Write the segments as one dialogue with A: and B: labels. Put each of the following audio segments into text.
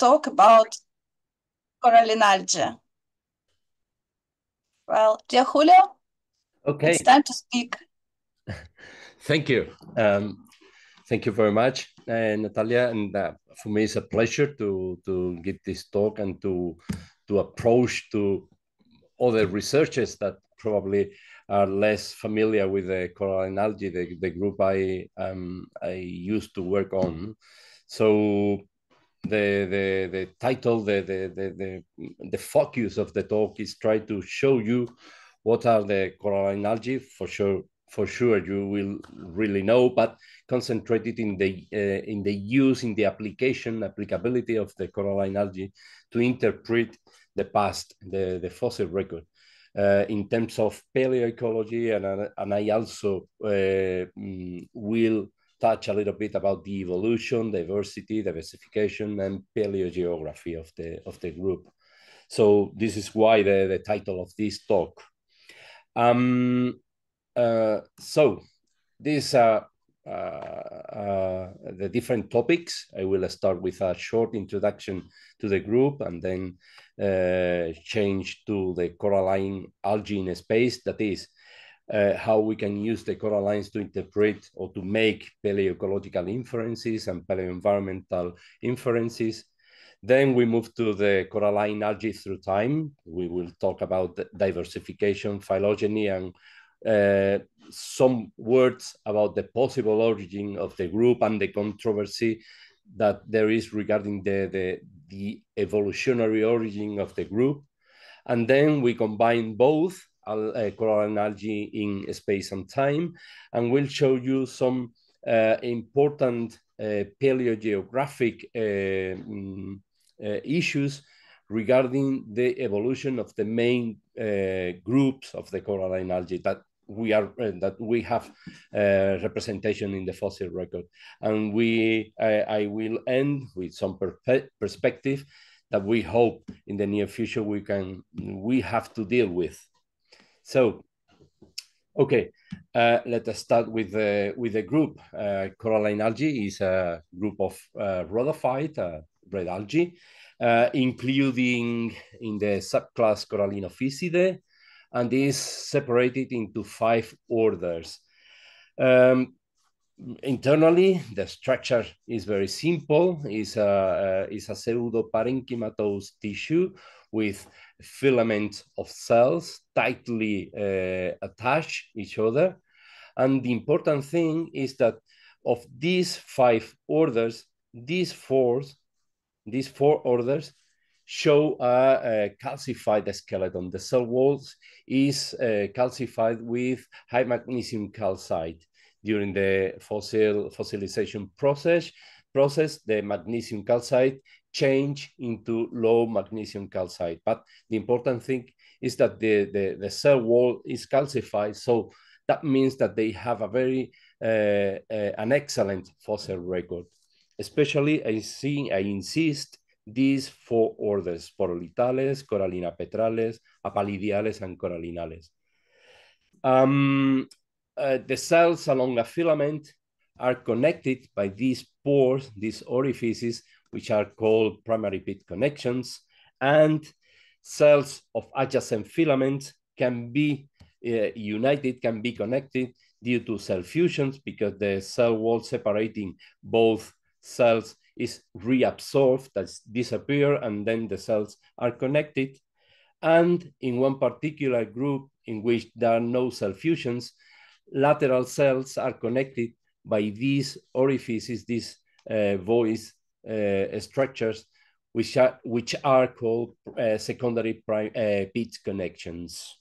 A: talk about coralline algae. Well, dear Julio,
B: okay,
A: it's time to speak.
B: Thank you. Thank you very much, Natalia. And for me, it's a pleasure to give this talk and to approach to other researchers that probably are less familiar with the coralline algae, the group I used to work on. So the title, the focus of the talk is try to show you what are the coralline algae. For sure you will really know, but concentrated in the use, in the applicability of the coralline algae to interpret the past, the fossil record. In terms of paleoecology, and I also will touch a little bit about the evolution, diversification, and paleogeography of the group. So this is why the title of this talk. So these are the different topics. I will start with a short introduction to the group and then change to the coralline algae in space. That is, how we can use the corallines to interpret or to make paleoecological inferences and paleoenvironmental inferences. Then we move to the coralline algae through time. We will talk about diversification, phylogeny, and some words about the possible origin of the group and the controversy that there is regarding the evolutionary origin of the group. And then we combine both coralline algae in space and time, and we'll show you some important paleogeographic issues regarding the evolution of the main groups of the coralline algae that we have representation in the fossil record. And I will end with some perspective that we hope in the near future we have to deal with. So, okay, let us start with the group. Coralline algae is a group of rhodophyte, red algae, including in the subclass Corallinophysidae, and is separated into 5 orders. Internally, the structure is very simple. It's a pseudoparenchymatous tissue with filaments of cells tightly attached each other. And the important thing is that of these 5 orders, these four orders show a calcified skeleton. The cell walls is calcified with high magnesium calcite. During the fossilization process, the magnesium calcite change into low magnesium calcite. But the important thing is that the cell wall is calcified, so that means that they have a very an excellent fossil record. Especially, I insist, these 4 orders: Porolitales, Corallinapetrales, Apalidiales, and Corallinales. The cells along a filament are connected by these pores, these orifices, which are called primary pit connections, and cells of adjacent filaments can be united, can be connected due to cell fusions, because the cell wall separating both cells is reabsorbed, that's disappear, and then the cells are connected. And in one particular group in which there are no cell fusions, lateral cells are connected by these orifices, these voice structures, which are called secondary pit connections.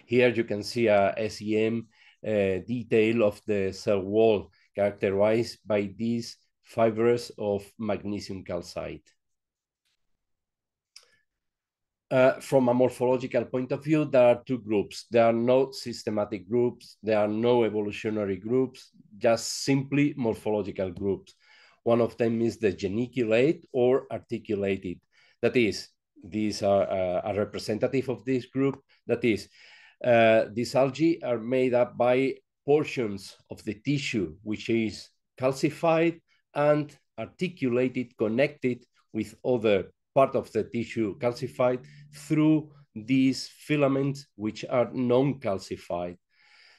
B: Here you can see a SEM detail of the cell wall characterized by these fibers of magnesium calcite. From a morphological point of view, there are 2 groups. There are no systematic groups. There are no evolutionary groups, just simply morphological groups. One of them is the geniculate or articulated. That is, these are a representative of this group. That is, these algae are made up by portions of the tissue which is calcified and articulated, connected with other part of the tissue calcified through these filaments, which are non-calcified.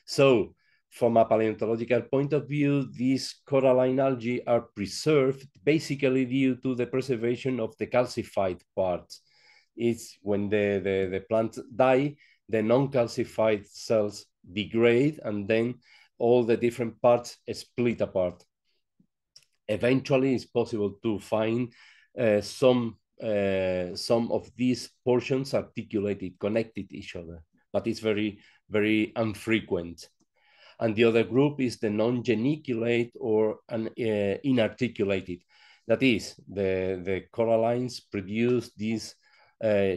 B: So from a paleontological point of view, these coralline algae are preserved basically due to the preservation of the calcified parts. It's when the plant die, the non-calcified cells degrade, and then all the different parts split apart. Eventually, it's possible to find some of these portions articulated, connected each other, but it's very, very infrequent. And the other group is the non-geniculate or inarticulated. That is, the corallines produce this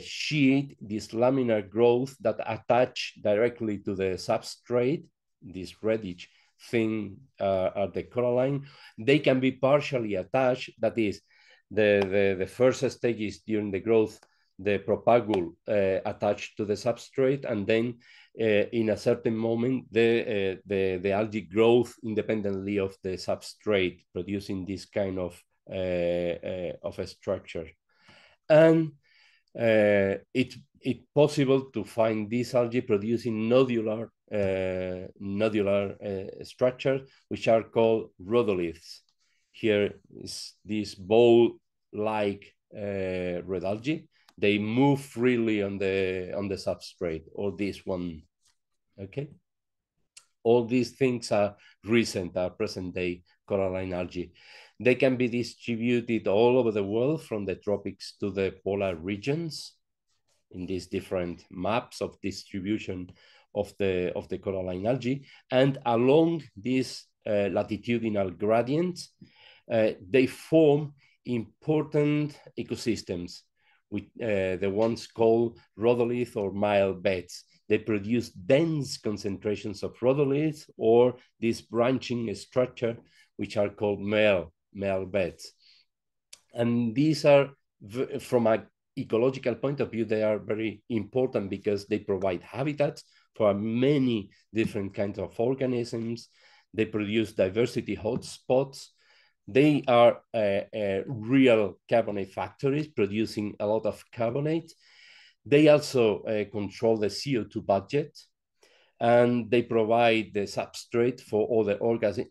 B: sheet, this laminar growth that attach directly to the substrate, this reddish thing are the coralline. They can be partially attached, that is, the first stage is during the growth, the propagule attached to the substrate, and then in a certain moment, the algae grows independently of the substrate, producing this kind of a structure. And it's possible to find this algae producing nodular structures, which are called rhodoliths. Here is this bowl-like red algae. They move freely on the substrate, or this one. Okay. All these things are recent, are present-day coralline algae. They can be distributed all over the world, from the tropics to the polar regions, in these different maps of distribution of the coralline algae. And along these latitudinal gradients, they form important ecosystems, with the ones called rhodolith or mile beds. They produce dense concentrations of rhodoliths or this branching structure, which are called male beds. And these are, from an ecological point of view, they are very important because they provide habitats for many different kinds of organisms. They produce diversity hotspots. They are real carbonate factories producing a lot of carbonate. They also control the CO2 budget, and they provide the substrate for other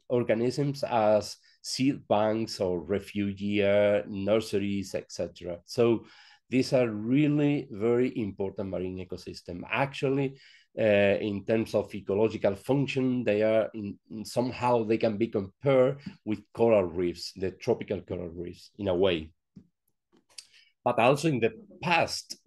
B: organisms as seed banks or refugee nurseries, etc. So these are really very important marine ecosystem. Actually, in terms of ecological function, they are somehow they can be compared with coral reefs, the tropical coral reefs, in a way. But also in the past,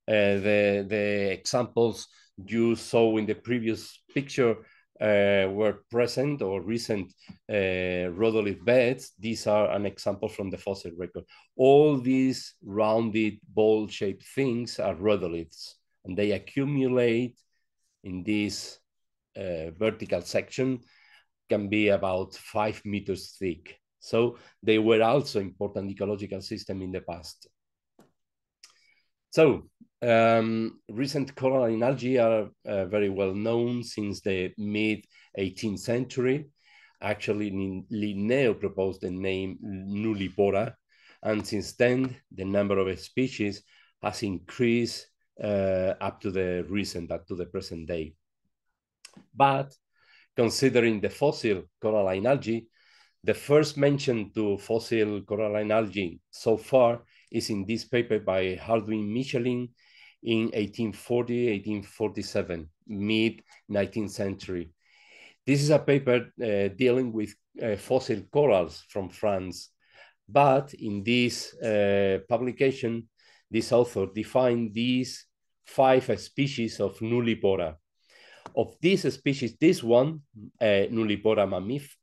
B: the examples you saw in the previous picture were present, or recent rhodolith beds. These are an example from the fossil record. All these rounded ball-shaped things are rhodoliths, and they accumulate in this vertical section, can be about 5 meters thick. So they were also important ecological system in the past. So recent coralline algae are very well known since the mid-18th century. Actually, Linneo proposed the name nullipora, and since then, the number of species has increased up to the present day. But considering the fossil coralline algae, the first mention to fossil coralline algae so far is in this paper by Hardwin Michelin in 1840, 1847, mid-19th century. This is a paper dealing with fossil corals from France. But in this publication, this author defined these 5 species of nullipora. Of these species, this one, Nullipora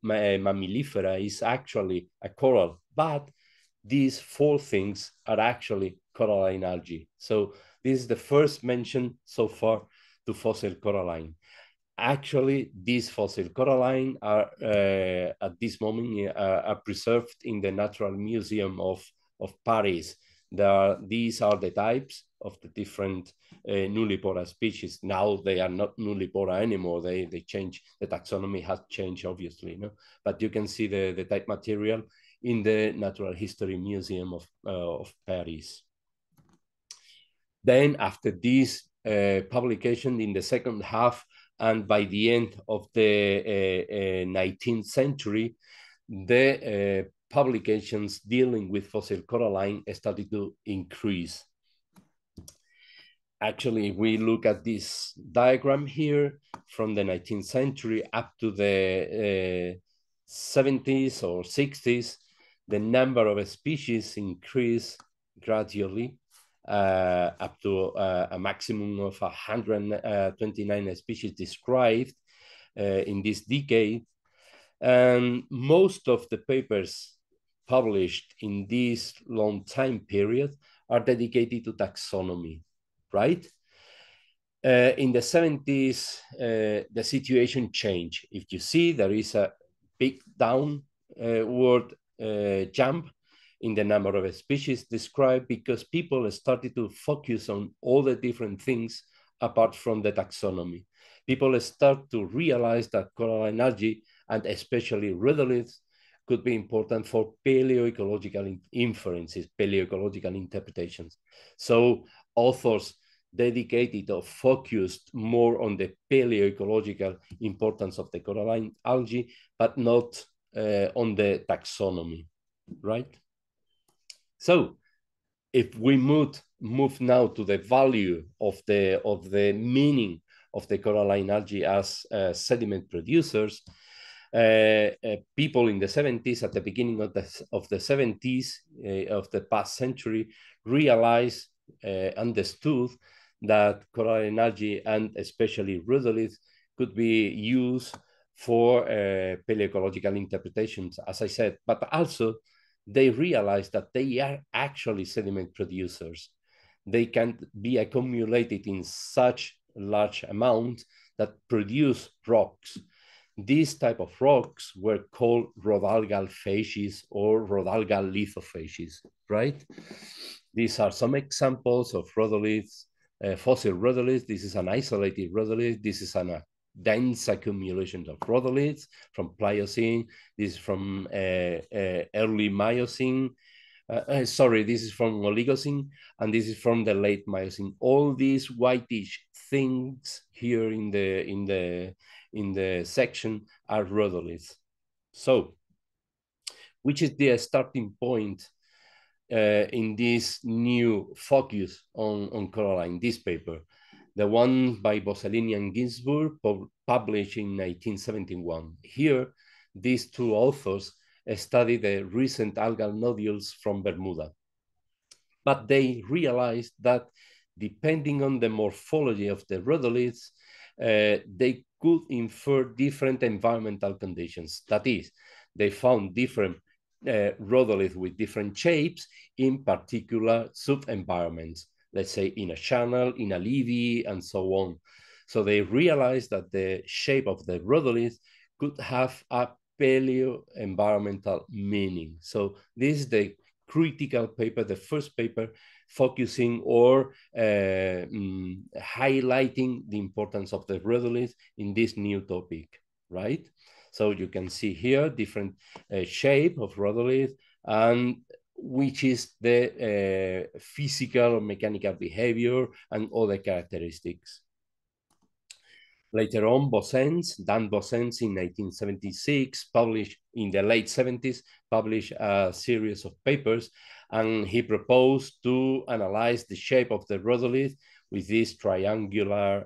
B: mammilifera, is actually a coral, but these 4 things are actually coralline algae. So this is the first mention so far to fossil coralline. Actually, these fossil coralline are at this moment are preserved in the Natural Museum of Paris. These are the types of the different nullipora species. Now they are not nullipora anymore. They change. The taxonomy has changed, obviously, no? But you can see the type material in the Natural History Museum of Paris. Then after this publication in the second half and by the end of the 19th century, the publications dealing with fossil coralline started to increase. Actually, we look at this diagram here from the 19th century up to the 70s or 60s, the number of species increased gradually up to a maximum of 129 species described in this decade. And most of the papers published in this long time period are dedicated to taxonomy, right? In the 70s, the situation changed. If you see, there is a big downward jump in the number of species described because people started to focus on all the different things apart from the taxonomy. People start to realize that coralline algae, and especially rhodoliths, could be important for paleoecological inferences, paleoecological interpretations. So authors dedicated or focused more on the paleoecological importance of the coralline algae, but not on the taxonomy, right? So if we move now to the value of the meaning of the coralline algae as sediment producers, people in the 70s, at the beginning of the 70s of the past century, realized, understood that coralline algae and especially rhodoliths could be used for paleoecological interpretations, as I said, but also they realized that they are actually sediment producers. They can be accumulated in such large amounts that produce rocks. These type of rocks were called rhodalgal facies or rhodalgal lithophases, right? These are some examples of rhodoliths, fossil rhodoliths. This is an isolated rhodolith. This is a dense accumulation of rhodoliths from Pliocene. This is from early Miocene. This is from Oligocene, and this is from the late Miocene. All these whitish things here in the section are rhodoliths. So, which is the starting point in this new focus on coralline, this paper? The one by Bossellini and Ginsburg, published in 1971. Here, these two authors studied the recent algal nodules from Bermuda. But they realized that depending on the morphology of the rhodoliths, they could infer different environmental conditions. That is, they found different rhodoliths with different shapes in particular sub-environments, let's say in a channel, in a levee, and so on. So they realized that the shape of the rhodolith could have a paleo-environmental meaning. So this is the critical paper, the first paper focusing or highlighting the importance of the rhodolith in this new topic, right? So you can see here different shape of rhodolith and which is the physical or mechanical behavior and other characteristics. Later on, Dan Bossens in 1976, published in the late 70s, published a series of papers, and he proposed to analyze the shape of the rhodolith with this triangular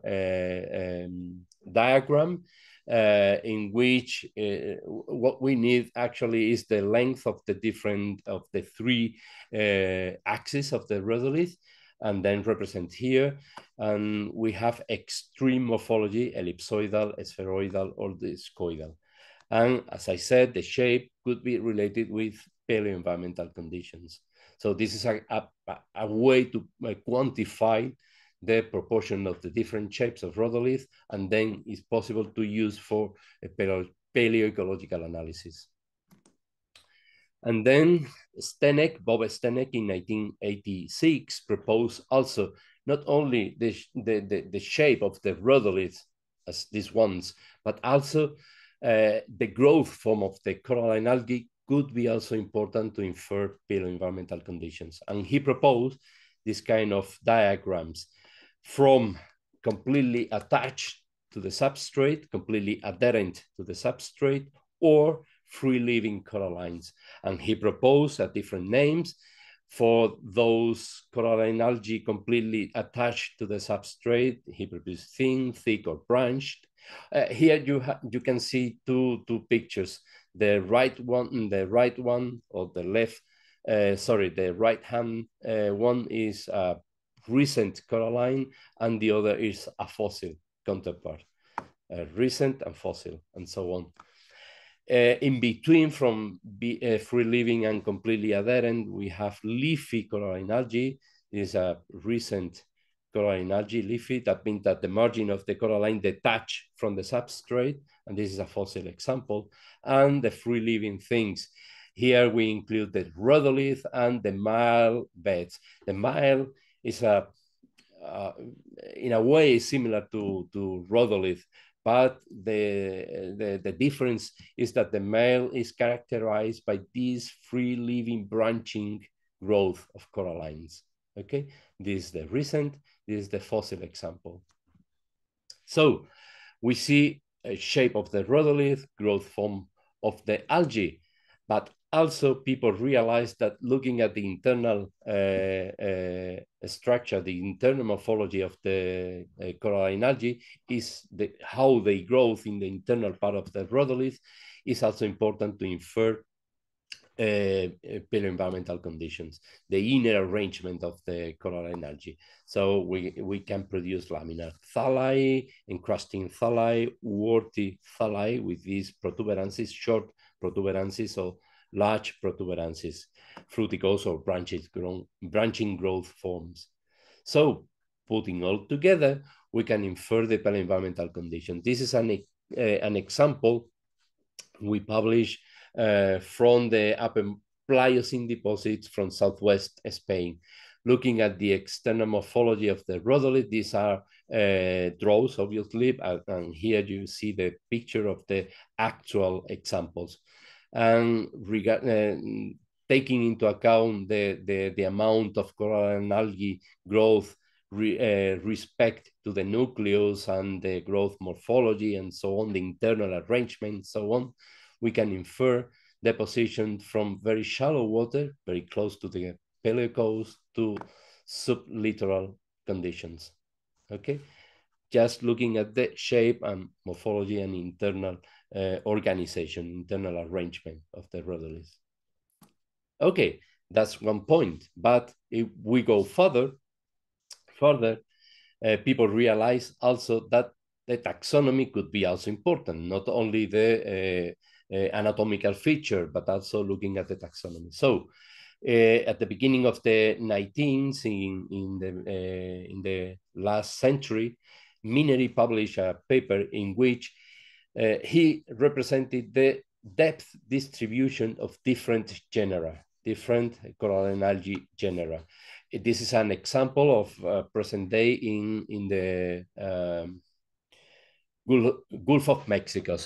B: diagram, in which what we need actually is the length of the three axes of the rhodolith, and then represent here. And we have extreme morphology, ellipsoidal, spheroidal, or discoidal. And as I said, the shape could be related with paleo-environmental conditions. So this is a way to quantify the proportion of the different shapes of rhodolith, and then it's possible to use for a paleoecological analysis. And then Bob Stenek in 1986 proposed also not only the shape of the rhodolith as these ones, but also the growth form of the coralline algae could be also important to infer paleoenvironmental conditions. And he proposed this kind of diagrams from completely attached to the substrate, completely adherent to the substrate, or free-living corallines. And he proposed different names for those coralline algae completely attached to the substrate. He proposed thin, thick, or branched. Here you can see two pictures. The right one or the left, the right hand one is a recent coralline, and the other is a fossil counterpart. Recent and fossil, and so on. In between, from free-living and completely adherent, we have leafy coralline algae. This is a recent coralline algae, leafy. That means that the margin of the coralline detached from the substrate, and this is a fossil example. And the free-living things. Here we include the rhodolith and the marl beds. The marl is in a way similar to rhodolith, but the difference is that the male is characterized by this free-living branching growth of corallines. Okay, this is the recent, this is the fossil example. So we see a shape of the rhodolith, growth form of the algae, but also people realize that looking at the internal structure, the internal morphology of the coralline algae is how they grow in the internal part of the rhodolith is also important to infer paleoenvironmental conditions, the inner arrangement of the coralline algae. So we can produce laminar thalli, encrusting thalli, warty thalli with these protuberances, short protuberances or large protuberances, fruticose or branching growth forms. So putting all together, we can infer the paleoenvironmental condition. This is an example we published from the Upper Pliocene deposits from southwest Spain. Looking at the external morphology of the rhodolith, these are draws, obviously, and here you see the picture of the actual examples. And taking into account the amount of coralline algae growth respect to the nucleus and the growth morphology and so on, the internal arrangement, so on, we can infer deposition from very shallow water, very close to the paleocoast, to sublittoral conditions. Okay, just looking at the shape and morphology and internal organization, internal arrangement of the rhodolith. Okay, that's one point. But if we go further, people realize also that the taxonomy could be also important, not only the anatomical feature, but also looking at the taxonomy. So at the beginning of the 19th, in the last century, Minery published a paper in which he represented the depth distribution of different genera, different coralline algae genera. This is an example of present day in the Gulf of Mexico,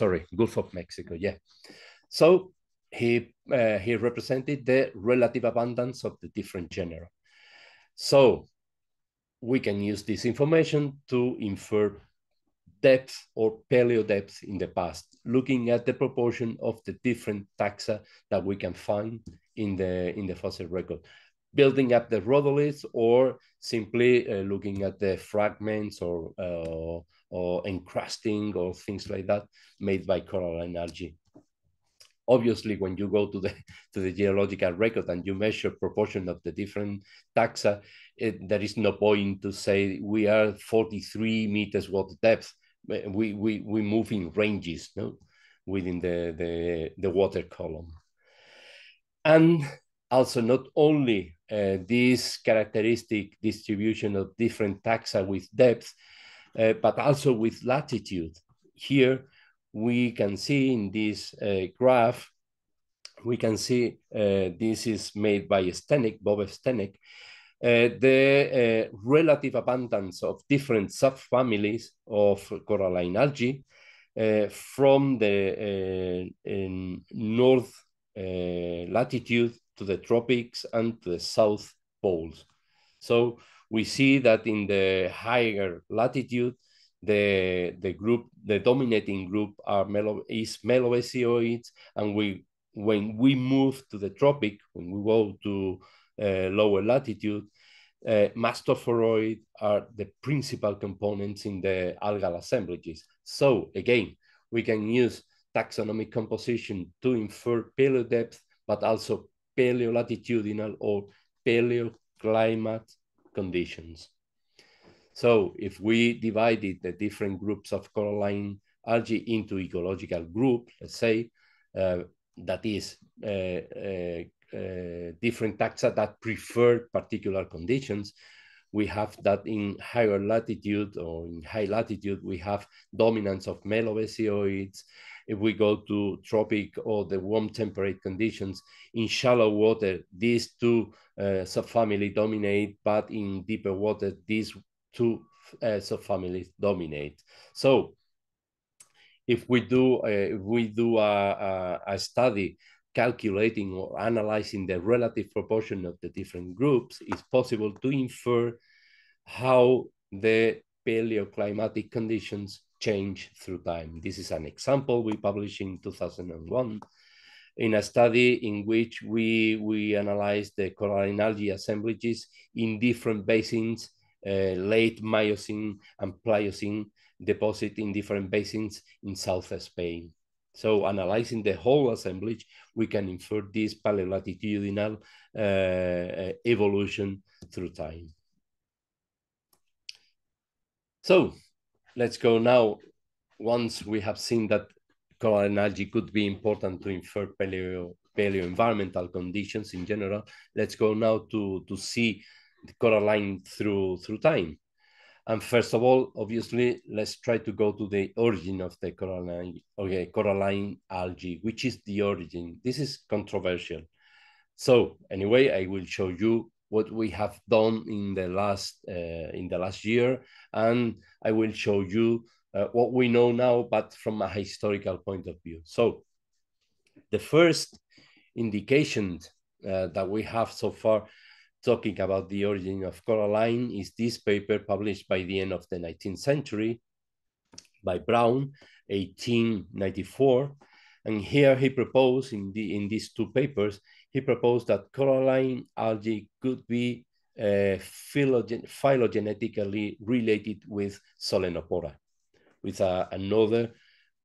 B: yeah. So he represented the relative abundance of the different genera. So we can use this information to infer depth or paleo depth in the past, looking at the proportion of the different taxa that we can find in the fossil record, building up the rhodoliths, or simply looking at the fragments or encrusting or things like that made by coralline algae. Obviously, when you go to the geological record and you measure proportion of the different taxa, there is no point to say we are 43 meters water depth. We move in ranges, no, within the water column. And also not only this characteristic distribution of different taxa with depth, but also with latitude. Here we can see in this graph, we can see this is made by Bob Stenek, the relative abundance of different subfamilies of coralline algae from the latitude to the tropics and to the south poles. So we see that in the higher latitude, the dominating group is meloesioids, and when we move to the tropic, when we go to lower latitude, mastophoroid are the principal components in the algal assemblages. So again, we can use taxonomic composition to infer paleodepth, but also paleolatitudinal or paleoclimate conditions. So if we divided the different groups of coralline algae into ecological group, let's say, that is different taxa that prefer particular conditions, we have that in higher latitude or in high latitude, we have dominance of meloesioids. If we go to tropic or the warm temperate conditions, in shallow water, these two subfamilies dominate, but in deeper water, these two subfamilies dominate. So if we do a study calculating or analyzing the relative proportion of the different groups, it's possible to infer how the paleoclimatic conditions change through time. This is an example we published in 2001 in a study in which we analyzed the coralline algae assemblages in different basins, late Miocene and Pliocene deposit in different basins in South Spain. So analyzing the whole assemblage, we can infer this paleolatitudinal evolution through time. So let's go now, once we have seen that coralline algae could be important to infer paleo-environmental conditions in general, let's go now to see the coralline through time. And first of all, obviously, let's try to go to the origin of the coralline algae, which is the origin. This is controversial. So anyway, I will show you what we have done in the last year, and I will show you what we know now, but from a historical point of view. So the first indication that we have so far talking about the origin of coralline is this paper published by the end of the 19th century by Brown, 1894. And here he proposed in these two papers, he proposed that coralline algae could be phylogenetically related with Solenopora, with another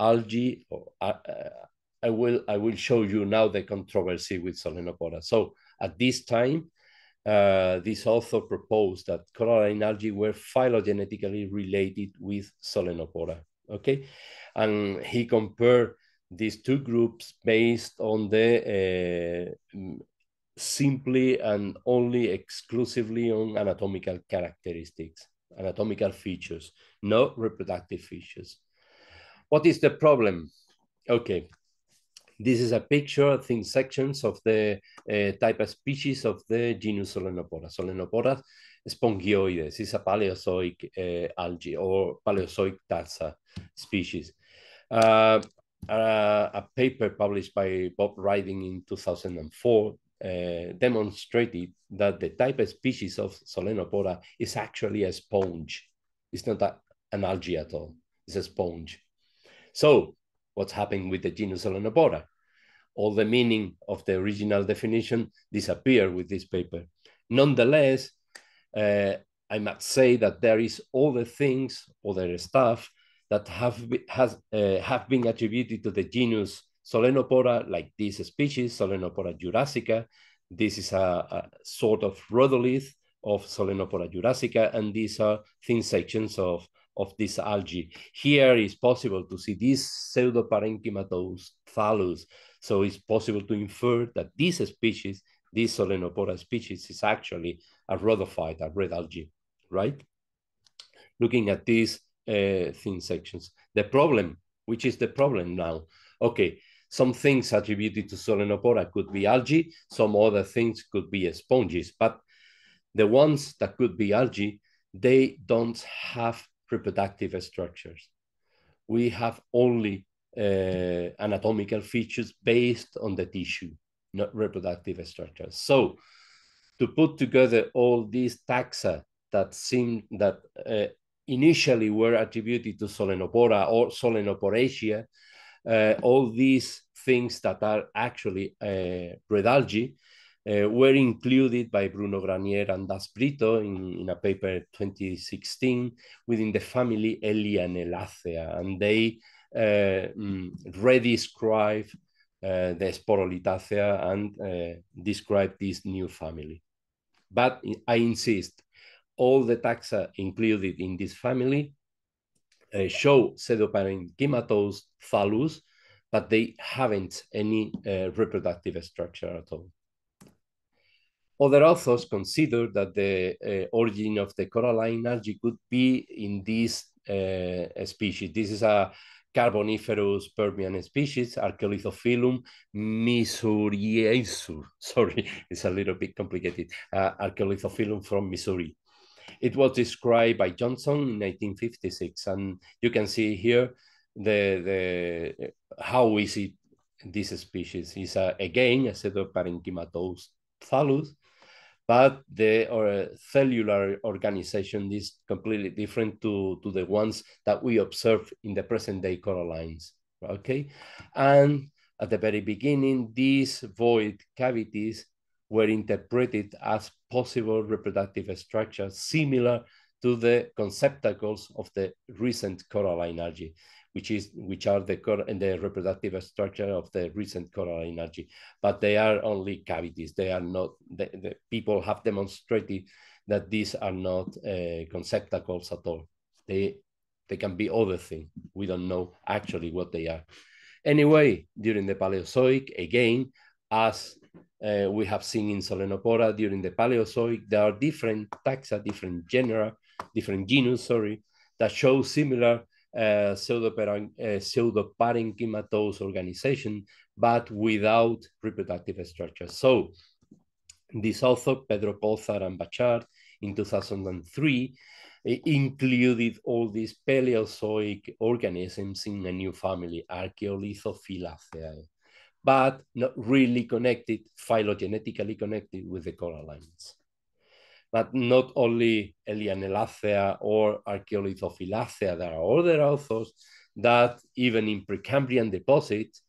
B: algae. I will show you now the controversy with Solenopora. So at this time, this author proposed that coralline algae were phylogenetically related with Solenopora, okay? And he compared these two groups based on the simply and only exclusively on anatomical characteristics, anatomical features, no reproductive features. What is the problem? Okay, this is a picture, thin sections of the type of species of the genus Solenopora. Solenopora spongioides is a Paleozoic algae or Paleozoic taxa species. A paper published by Bob Riding in 2004 demonstrated that the type of species of Solenopora is actually a sponge. It's not an algae at all. It's a sponge. So what's happening with the genus Solenopora? All the meaning of the original definition disappeared with this paper. Nonetheless, I must say that there is other things, other stuff that have been attributed to the genus Solenopora, like this species, Solenopora jurassica. This is a sort of rhodolith of Solenopora jurassica, and these are thin sections of this algae. Here is possible to see this pseudoparenchymatous thallus. So it's possible to infer that this species, this Solenopora species, is actually a rhodophyte, a red algae, right? Looking at these thin sections. The problem, which is the problem now? Okay, some things attributed to Solenopora could be algae, some other things could be sponges, but the ones that could be algae, they don't have reproductive structures. We have only anatomical features based on the tissue, not reproductive structures. So to put together all these taxa that initially were attributed to Solenopora or Solenoporaceae, all these things that are actually red algae were included by Bruno Granier and Das Brito in a paper 2016 within the family Elianelacea, and they redescribe the Sporolithacea and describe this new family. But I insist, all the taxa included in this family show pseudoparenchymatous thallus, but they haven't any reproductive structure at all. Other authors consider that the origin of the coralline algae could be in this species. This is a Carboniferous Permian species, Archaeolithophyllum missouriensis. Sorry, it's a little bit complicated. Archaeolithophyllum from Missouri. It was described by Johnson in 1956, and you can see here how is it this species is again a pseudoparenchymatous thallus, but the cellular organization is completely different to the ones that we observe in the present day corallines, okay? And at the very beginning, these void cavities were interpreted as possible reproductive structures similar to the conceptacles of the recent coralline algae, which are the reproductive structure of the recent coralline algae, but they are only cavities. They are not. The people have demonstrated that these are not conceptacles at all. They can be other things. We don't know actually what they are. Anyway, during the Paleozoic, again, as we have seen in Solenopora during the Paleozoic, there are different taxa, different genera, different genus, sorry, that show similar pseudoparenchymatous organization, but without reproductive structure. So this author, Pedro Pozar and Bachar, in 2003, included all these Paleozoic organisms in a new family, Archaeolithophyllaceae, but not really connected, phylogenetically connected with the corallines. But not only Elianelacea or Archaeolithophyllaceae, there are other authors that even in Precambrian deposits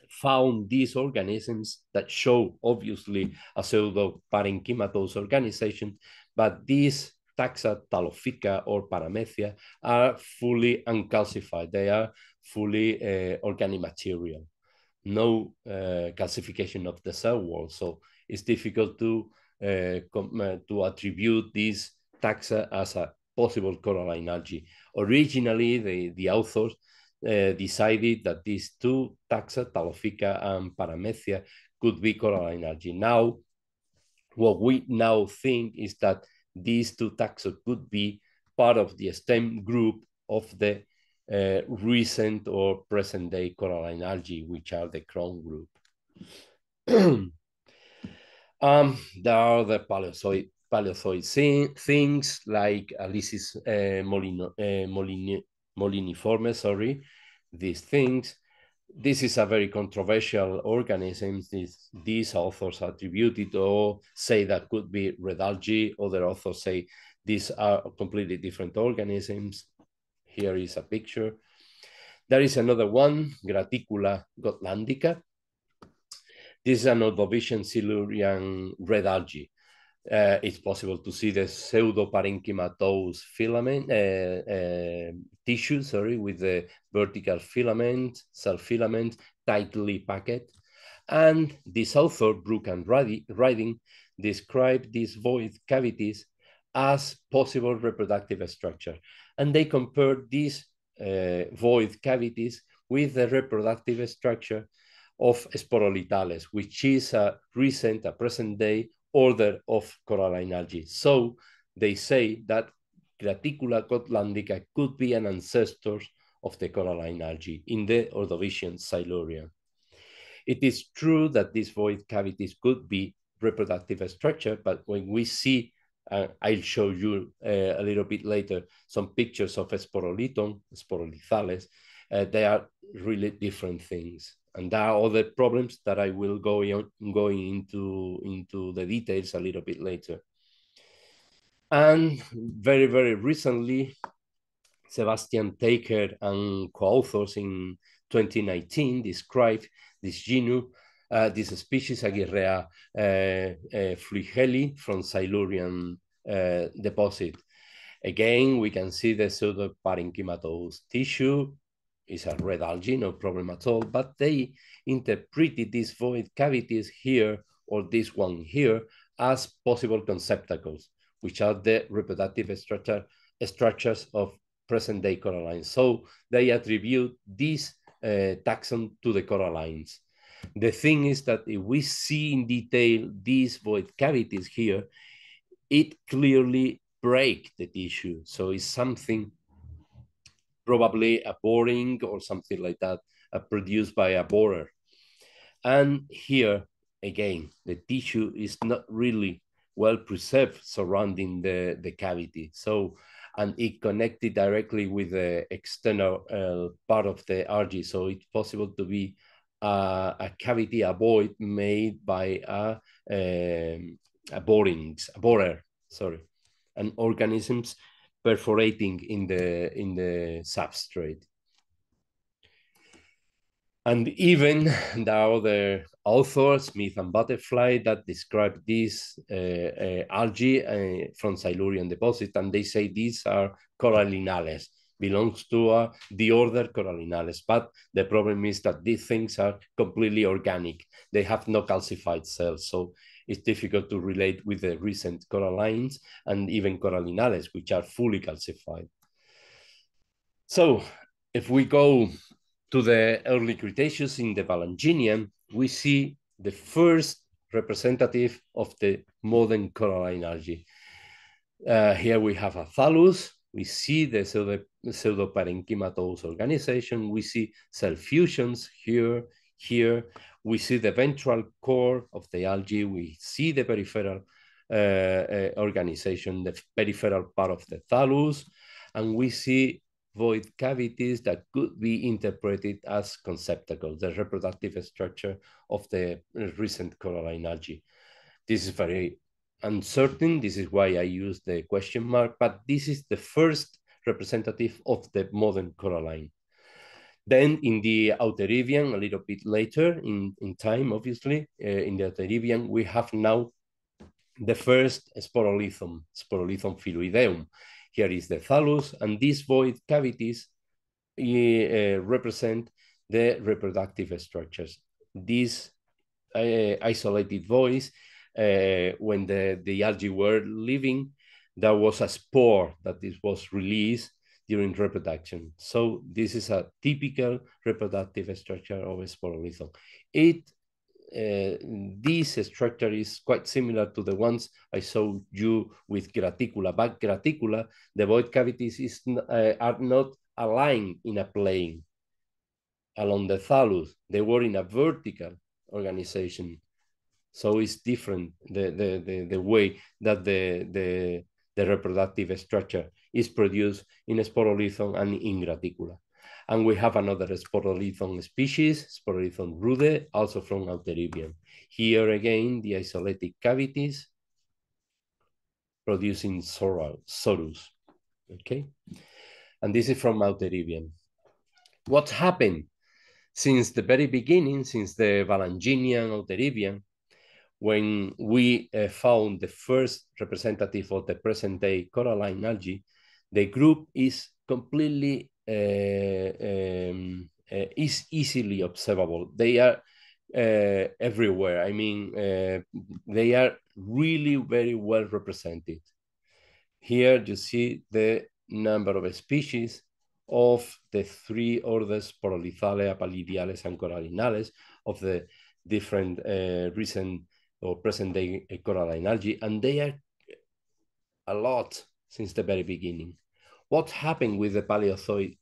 B: found these organisms that show obviously a pseudoparenchymatous organization, but these taxa Talophica or Paramethia are fully uncalcified. They are fully organic material. No calcification of the cell wall, so it's difficult to attribute these taxa as a possible coralline algae. Originally, the authors decided that these two taxa, Talophica and Paramethia, could be coralline algae. Now, what we now think is that these two taxa could be part of the stem group of the recent or present day coralline algae, which are the crown group. There are the Paleozoic things like Alicis moliniforme, sorry, these things. This is a very controversial organism. These authors attributed or say that could be red algae. Other authors say these are completely different organisms. Here is a picture. There is another one, Graticula gotlandica. This is an Ordovician Silurian red algae. It's possible to see the pseudoparenchymatous filament tissue, sorry, with the vertical filament, cell filament, tightly packed. And this author, Brook and Riding, described these void cavities as possible reproductive structure. And they compared these void cavities with the reproductive structure of Sporolithales, which is a present day order of coralline algae. So they say that Graticula gotlandica could be an ancestor of the coralline algae in the Ordovician Silurian. It is true that these void cavities could be reproductive structure, but when we see, I'll show you a little bit later, some pictures of Sporolithales, They are really different things. And there are other problems that I will going into the details a little bit later. And very, very recently, Sebastian Taker and co-authors in 2019 described this genus, this species Aguirrea flugeli from Silurian deposit. Again, we can see the pseudoparenchymatous tissue is a red algae, no problem at all, but they interpreted these void cavities here, or this one here, as possible conceptacles, which are the reproductive structures of present-day corallines. So they attribute this taxon to the corallines. The thing is that if we see in detail these void cavities here, it clearly breaks the tissue. So it's something, probably a boring or something like that, produced by a borer. And here, again, the tissue is not really well preserved surrounding the cavity. So, and it connected directly with the external part of the algae. So it's possible to be a cavity, a void made by a borer, and organisms perforating in the substrate. And even there are other authors, Smith and Butterfly, that describe these algae from Silurian deposit, and they say these are corallinales, belongs to the order Corallinales. But the problem is that these things are completely organic. They have no calcified cells, so it's difficult to relate with the recent corallines and even corallinales, which are fully calcified. So if we go to the early Cretaceous in the Valanginian, we see the first representative of the modern coralline algae. Here we have a thallus. We see the pseudoparenchymatous organization. We see cell fusions here. We see the ventral core of the algae. We see the peripheral organization, the peripheral part of the thallus, and we see void cavities that could be interpreted as conceptacles, the reproductive structure of the recent coralline algae. This is very uncertain. This is why I use the question mark, but this is the first representative of the modern coralline. Then in the Outerivian, a little bit later in time, obviously, in the Outerivian, we have now the first sporolithum phyloideum. Here is the thallus, and these void cavities represent the reproductive structures. These isolated voids, when the algae were living, there was a spore that this was released during reproduction. So this is a typical reproductive structure of a sporolithum. This structure is quite similar to the ones I showed you with Graticula, but Graticula, the void cavities are not aligned in a plane along the thallus. They were in a vertical organization. So it's different, the way that the reproductive structure is produced in a sporolithum and in Graticula. And we have another sporolithum species, Sporolithum rude, also from Outerivian. Here again, the isolated cavities producing sorus, okay? And this is from Outerivian. What happened since the very beginning, since the Valanginian, Outerivian, when we found the first representative of the present-day coralline algae, the group is completely is easily observable. They are everywhere. I mean, they are really very well represented. Here you see the number of species of the three orders, Porolithale, Apalidiales, and Corallinales, of the different recent or present-day coralline algae, and they are a lot since the very beginning. What happened with the Paleozoic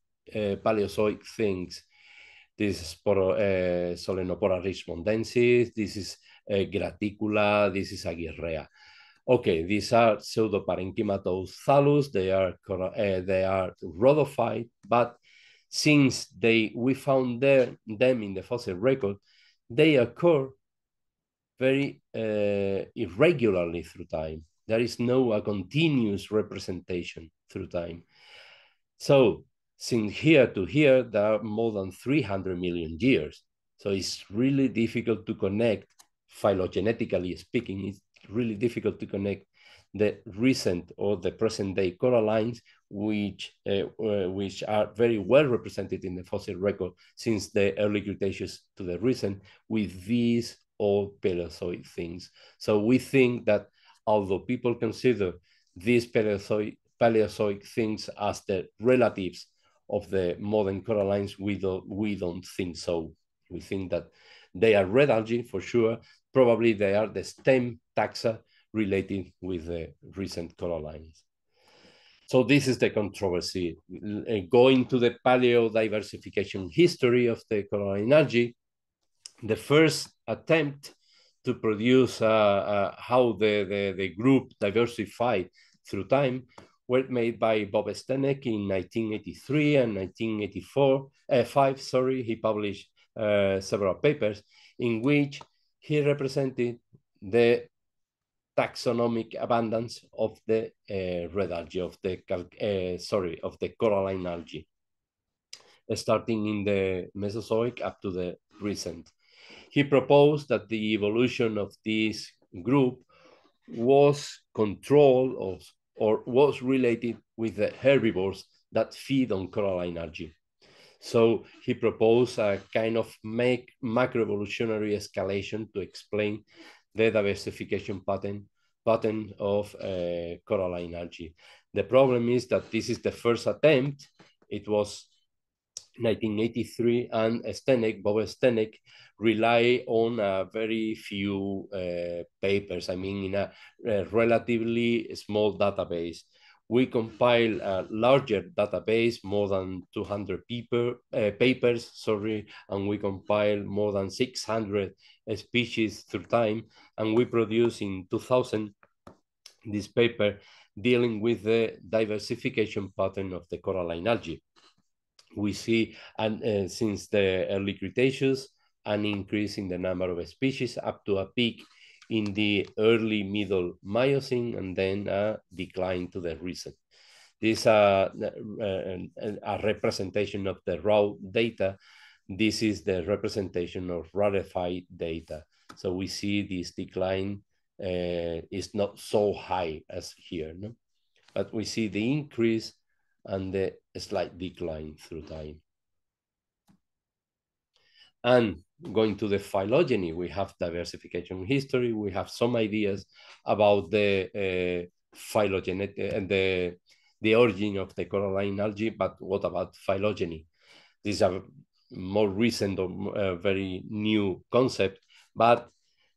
B: things? This is Solenopora richmondensis, this is Graticula, this is Aguirrea. Okay, these are pseudoparenchymatous thallus. They are rhodophyte, but since we found them in the fossil record, they occur very irregularly through time. There is no a continuous representation through time. So since here to here, there are more than 300 million years. So it's really difficult to connect, phylogenetically speaking, it's really difficult to connect the recent or the present day corallines, which are very well represented in the fossil record since the early Cretaceous to the recent, with these old Paleozoic things. So we think that although people consider these Paleozoic things as the relatives of the modern corallines, we don't think so. We think that they are red algae for sure. Probably they are the stem taxa related with the recent corallines. So this is the controversy. Going to the paleodiversification history of the coralline algae, the first attempt to produce how the group diversified through time were made by Bob Stenek in 1983 and 1985. Sorry, he published several papers in which he represented the taxonomic abundance of the red algae, of the coralline algae, starting in the Mesozoic up to the recent. He proposed that the evolution of this group was controlled or was related with the herbivores that feed on coralline algae. So he proposed a kind of macroevolutionary escalation to explain the diversification pattern of coralline algae. The problem is that this is the first attempt. It was 1983, and Bob Stenek, rely on a very few papers. I mean, in a relatively small database. We compile a larger database, more than 200 papers, sorry, and we compile more than 600 species through time, and we produce in 2000 this paper dealing with the diversification pattern of the coralline algae. We see, since the early Cretaceous, an increase in the number of species up to a peak in the early middle Miocene, and then a decline to the recent. This is a representation of the raw data. This is the representation of rarified data. So we see this decline is not so high as here, no? But we see the increase and the slight decline through time. And going to the phylogeny, we have diversification history. We have some ideas about the phylogenetic and the origin of the coralline algae, but what about phylogeny? These are more recent or very new concept, but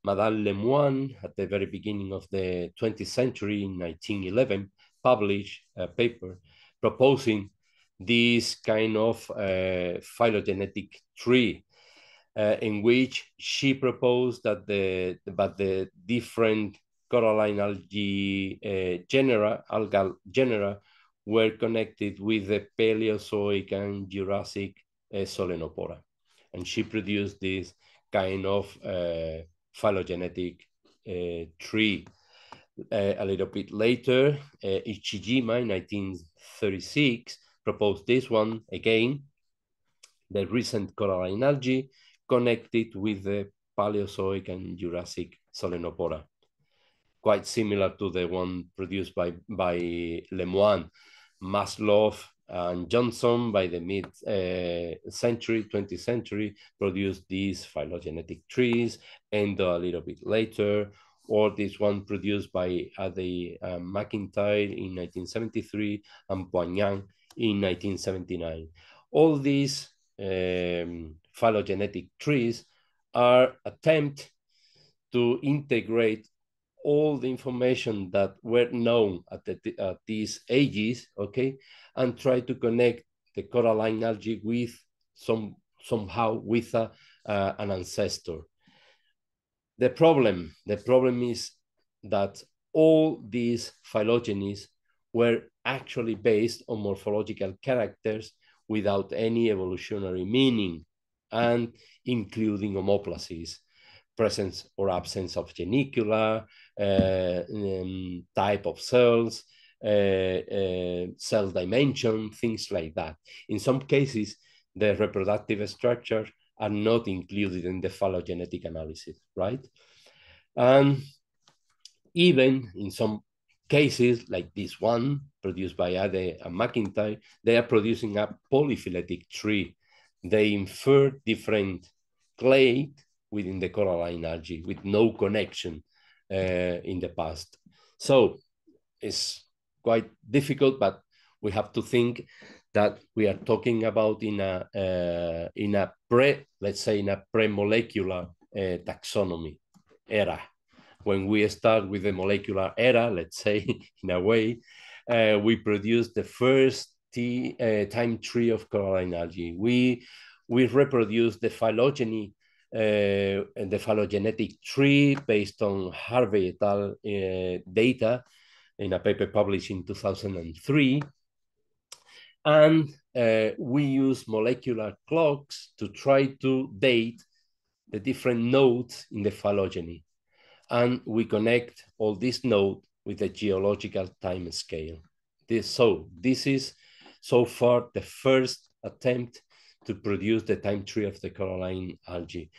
B: Madame Lemoine, at the very beginning of the 20th century, in 1911, published a paper proposing this kind of phylogenetic tree, in which she proposed that the different coralline algae algal genera were connected with the Paleozoic and Jurassic Solenopora. And she produced this kind of phylogenetic tree. A little bit later, Ichijima in 1936 proposed this one again, the recent coralline algae connected with the Paleozoic and Jurassic Solenopora, quite similar to the one produced by Lemoine. Maslow and Johnson, by the mid-century, 20th century, produced these phylogenetic trees, and a little bit later, or this one produced by McIntyre in 1973 and Poignant in 1979. All these phylogenetic trees are attempt to integrate all the information that were known at these ages, okay, and try to connect the coralline algae with somehow with an ancestor. The problem is that all these phylogenies were actually based on morphological characters without any evolutionary meaning, and including homoplasies, presence or absence of genicula, type of cells, cell dimension, things like that. In some cases, the reproductive structures are not included in the phylogenetic analysis, right? And even in some cases, like this one produced by Ade and McIntyre, they are producing a polyphyletic tree. They infer different clade within the coralline algae with no connection in the past. So it's quite difficult, but we have to think that we are talking about in a pre-molecular taxonomy era. When we start with the molecular era, let's say, in a way, we produce the first time tree of coralline algae. We reproduce the phylogeny and the phylogenetic tree based on Harvey et al. Data in a paper published in 2003. And we use molecular clocks to try to date the different nodes in the phylogeny. And we connect all these nodes with the geological time scale. This is so far the first attempt to produce the time tree of the coralline algae.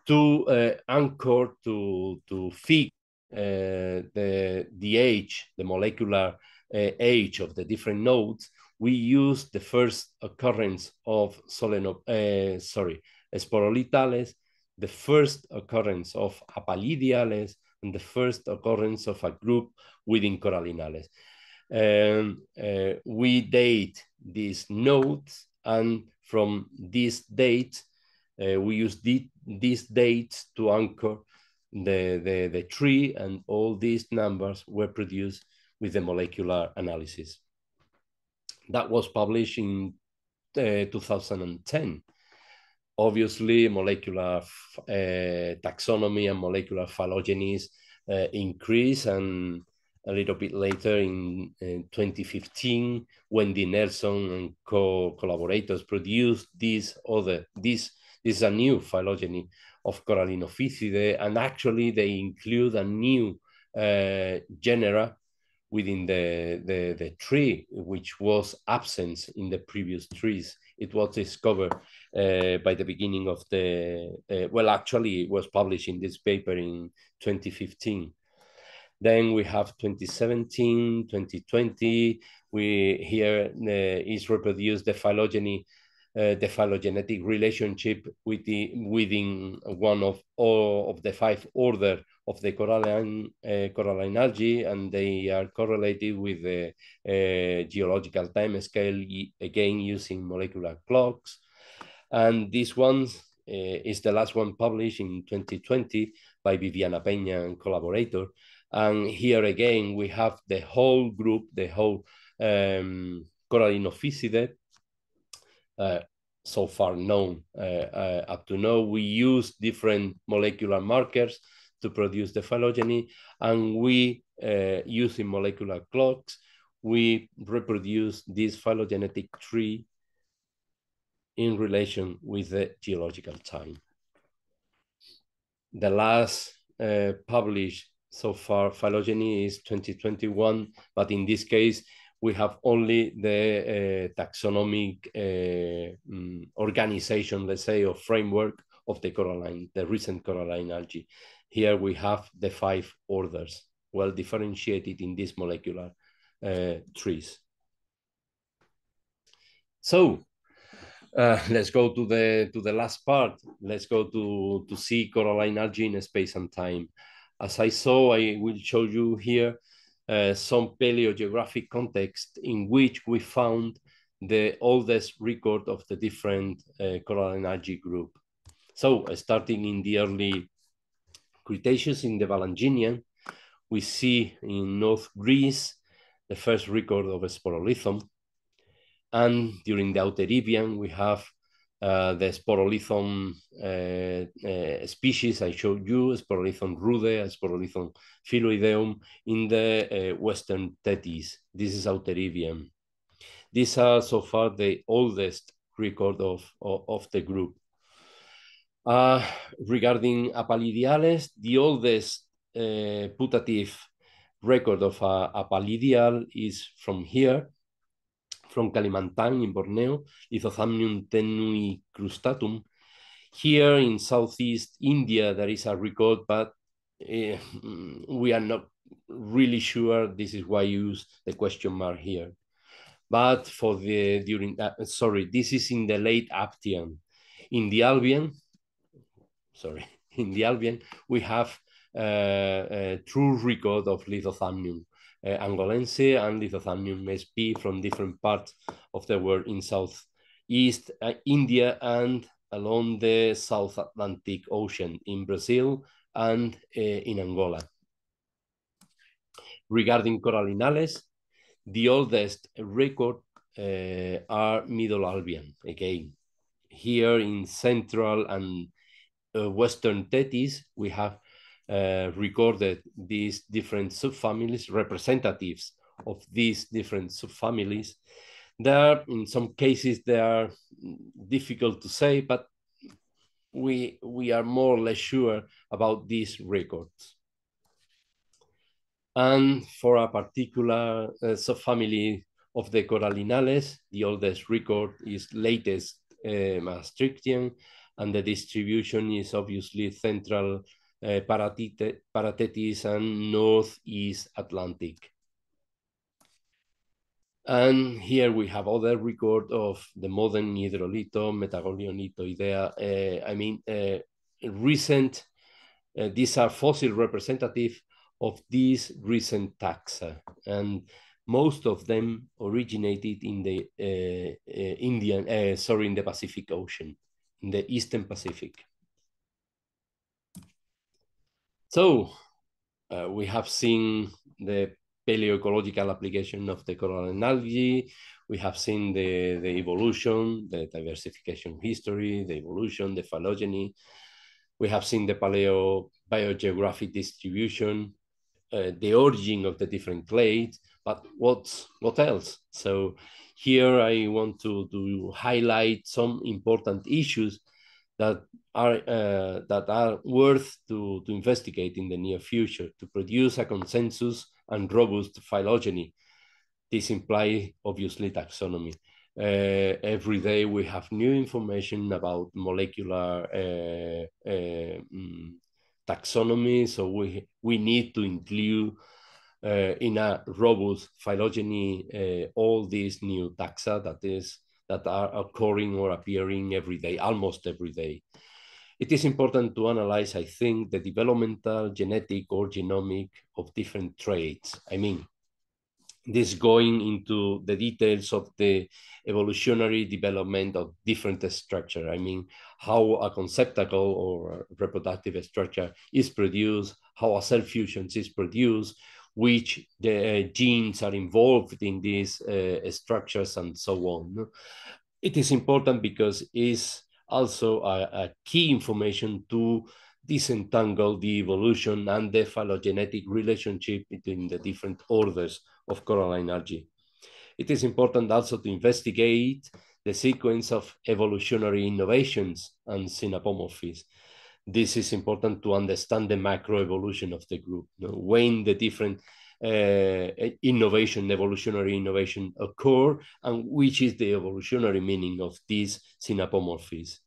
B: To anchor, to fix the age, the molecular age of the different nodes, we use the first occurrence of sporolithales, the first occurrence of apalidiales, and the first occurrence of a group within corallinales. We date these nodes, and from these dates, we use these dates to anchor the tree, and all these numbers were produced with the molecular analysis. That was published in 2010. Obviously, molecular taxonomy and molecular phylogenies increase, and a little bit later in 2015, Wendy Nelson and collaborators produced this is a new phylogeny of Corallinophysidae, and actually they include a new genera within the tree, which was absent in the previous trees. It was discovered by the beginning of actually it was published in this paper in 2015. Then we have 2017, 2020. Here is reproduced the phylogeny, the phylogenetic relationship within one of the 5 orders of the coralline algae, and they are correlated with the geological time scale, again using molecular clocks. And this one is the last one published in 2020 by Viviana Peña and collaborator. And here again, we have the whole group, the whole Corallinophysidae, so far known. Up to now, we use different molecular markers to produce the phylogeny, and we, using molecular clocks, we reproduce this phylogenetic tree in relation with the geological time. The last published so far phylogeny is 2021, but in this case, we have only the taxonomic organization, let's say, or framework of the coralline, the recent coralline algae. Here we have the 5 orders, well differentiated in these molecular trees. So let's go to the last part. Let's go to see coralline algae in space and time. As I saw, I will show you here some paleogeographic context in which we found the oldest record of the different coralline algae group. So starting in the early Cretaceous in the Valanginian, we see in North Greece the first record of a sporolithon. And during the Outeribian, we have the sporolithon species I showed you, sporolithon rude, sporolithon phyloideum in the Western Tethys. This is Outeribian. These are so far the oldest record of the group. Regarding Apalidiales, the oldest putative record of Apalidial is from here, from Kalimantan in Borneo, Lithothamnium tenui crustatum. Here in Southeast India, there is a record, but we are not really sure. This is why I use the question mark here. But for the this is in the late Aptian. In the Albian, we have a true record of Lithothamnium angolense and Lithothamnium sp from different parts of the world in Southeast India and along the South Atlantic Ocean in Brazil and in Angola. Regarding Corallinales, the oldest record are Middle Albian, again. Here in Central and Western Tethys, we have recorded these different subfamilies, representatives of these different subfamilies. There, in some cases, they are difficult to say, but we are more or less sure about these records. And for a particular subfamily of the Corallinales, the oldest record is latest Maastrichtian, and the distribution is obviously central Paratethys and northeast Atlantic. And here we have other record of the modern Hydrolito, Metagonionitoidea. Recent, these are fossil representative of these recent taxa, and most of them originated in the in the Pacific Ocean, in the Eastern Pacific. So we have seen the paleoecological application of the coralline algae. We have seen the evolution, the diversification history, the evolution, the phylogeny. We have seen the biogeographic distribution, the origin of the different clades, but what else? So here I want to highlight some important issues that are worth to investigate in the near future to produce a consensus and robust phylogeny. This implies obviously taxonomy. Every day we have new information about molecular taxonomy, so we need to include in a robust phylogeny all these new taxa that are occurring or appearing every day, almost every day. It is important to analyze, I think, the developmental, genetic, or genomic of different traits. This going into the details of the evolutionary development of different structure. How a conceptacle or a reproductive structure is produced, how a cell fusion is produced, which genes are involved in these structures, and so on. It is important because it's also a key information to disentangle the evolution and the phylogenetic relationship between the different orders of coralline algae. It is important also to investigate the sequence of evolutionary innovations and synapomorphisms. This is important to understand the macroevolution of the group, when the different evolutionary innovation occur, and which is the evolutionary meaning of these synapomorphisms.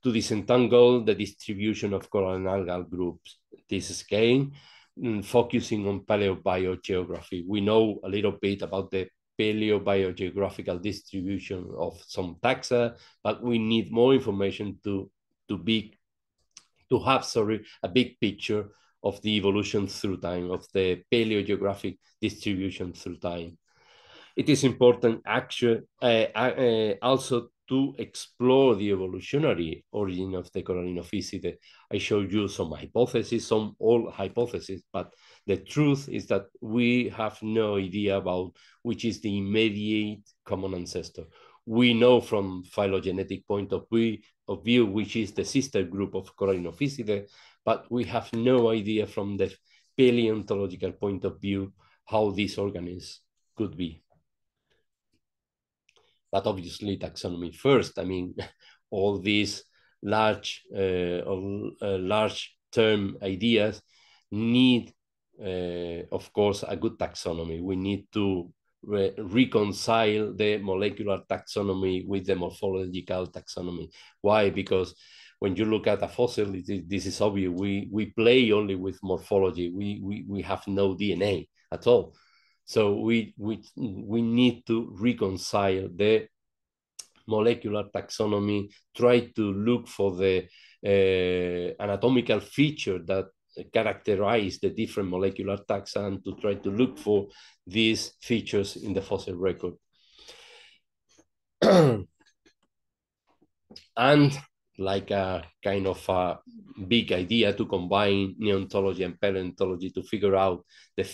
B: To disentangle the distribution of coralline algal groups. This is again focusing on paleobiogeography. We know a little bit about the paleobiogeographical distribution of some taxa, but we need more information to have a big picture of the evolution through time, of the paleogeographic distribution through time. It is important actually also to explore the evolutionary origin of the Corallinophysidae. I showed you some hypotheses, some old hypotheses, but the truth is that we have no idea about which is the immediate common ancestor. We know from phylogenetic point of view which is the sister group of Corallinophysidae, but we have no idea from the paleontological point of view how these organisms could be. but obviously taxonomy first. I mean, all these large term ideas need, of course, a good taxonomy. We need to reconcile the molecular taxonomy with the morphological taxonomy. Why? Because when you look at a fossil, this is obvious. We play only with morphology. We have no DNA at all. So we need to reconcile the molecular taxonomy, try to look for the anatomical feature that characterize the different molecular taxa, and to try to look for these features in the fossil record. And like a kind of a big idea to combine neontology and paleontology to figure out the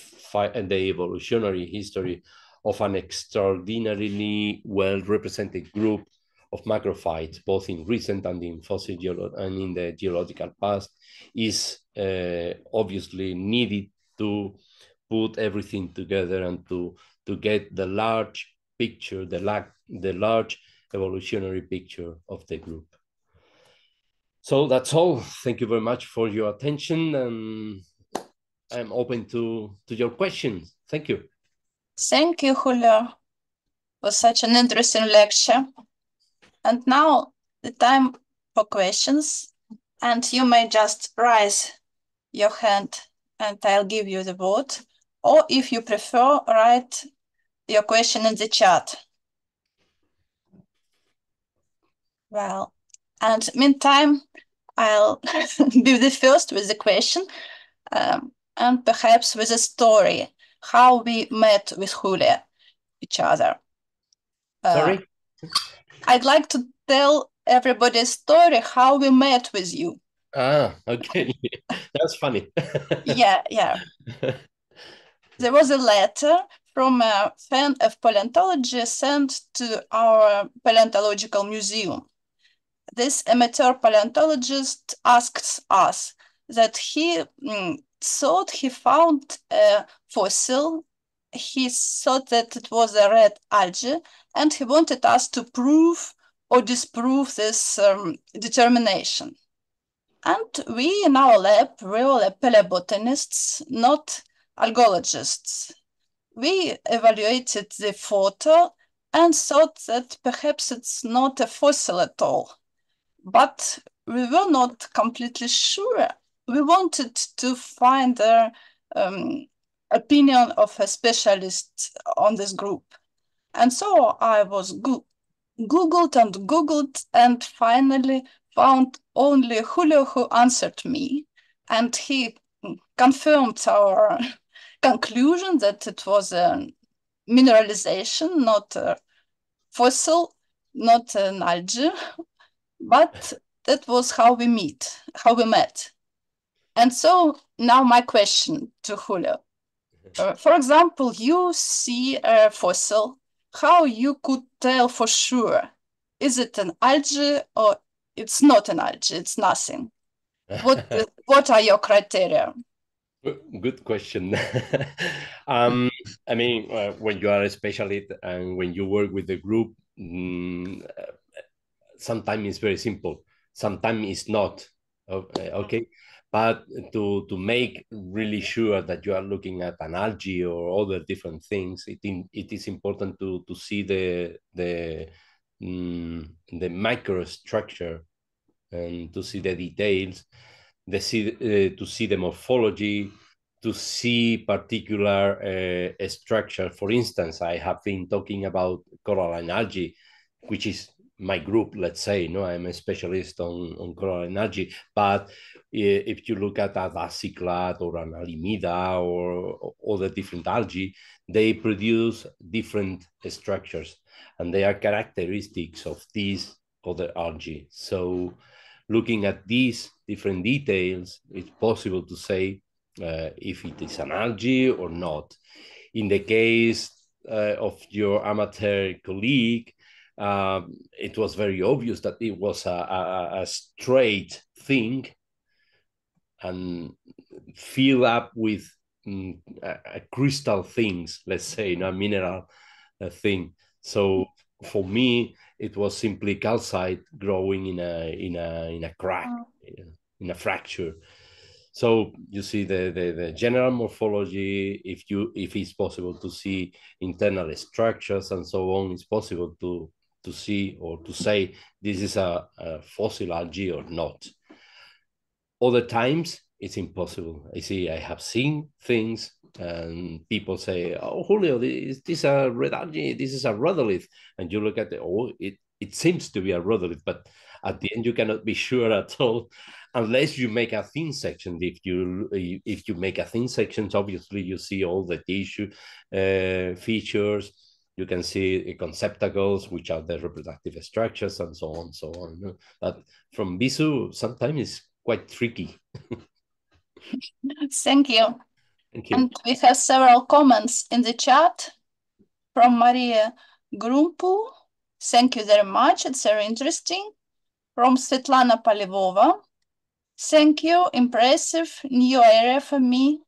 B: evolutionary history of an extraordinarily well-represented group of macrophytes, both in recent and in fossil and in the geological past, is obviously needed to put everything together and to get the large picture, the large evolutionary picture of the group. So that's all. Thank you very much for your attention, and I'm open to your questions. Thank you.
A: Thank you, Julio, for such an interesting lecture. And now the time for questions, and you may just raise your hand and I'll give you the word, or if you prefer, write your question in the chat. Well, and meantime, I'll be the first with the question, and perhaps with a story, how we met with Julio, each other.
B: Sorry?
A: I'd like to tell everybody a story, how we met with you.
B: Ah, okay. That's funny.
A: Yeah. There was a letter from a fan of paleontology sent to our paleontological museum. This amateur paleontologist asked us that he thought he found a fossil. He thought that it was a red algae, and he wanted us to prove or disprove this determination. And we in our lab, we were paleobotanists, not algologists. We evaluated the photo and thought that perhaps it's not a fossil at all. But we were not completely sure. We wanted to find the opinion of a specialist on this group. And so I was Googled and finally found only Julio who answered me. And he confirmed our conclusion that it was a mineralization, not a fossil, not an algae. But that was how we met. And so now my question to Julio. For example, you see a fossil, how you could tell for sure, is it an algae or it's not an algae, it's nothing? What are your criteria?
B: Good question. I mean, when you are a specialist and when you work with the group, sometimes it's very simple, sometimes it's not. Okay, but to make really sure that you are looking at an algae or other different things, it is important to see the microstructure and to see the details, to see the morphology, to see particular structure. For instance, I have been talking about coralline algae, which is my group, let's say. No, I'm a specialist on coralline algae, but if you look at a dasyclad or an alimida or other different algae, they produce different structures, and they are characteristics of these other algae. So looking at these different details, it's possible to say if it is an algae or not. In the case of your amateur colleague, it was very obvious that it was a straight thing and filled up with crystal things, let's say, not mineral thing. So for me, it was simply calcite growing in a crack, in a fracture. So you see the general morphology. If it's possible to see internal structures and so on, it's possible to see or to say this is a fossil algae or not. Other times it's impossible. I have seen things and people say, "Oh, Julio, this is a red algae. This is a rhodolith," and you look at it seems to be a rhodolith, but at the end you cannot be sure at all unless you make a thin section. If you make a thin section, obviously you see all the tissue features. You can see conceptacles, which are the reproductive structures, and so on, so on. But from visu, sometimes it's quite tricky.
A: Thank you.
B: Thank you.
A: And we have several comments in the chat from Maria Grumpu. Thank you very much. It's very interesting. From Svetlana Polevova. Thank you. Impressive. New area for me.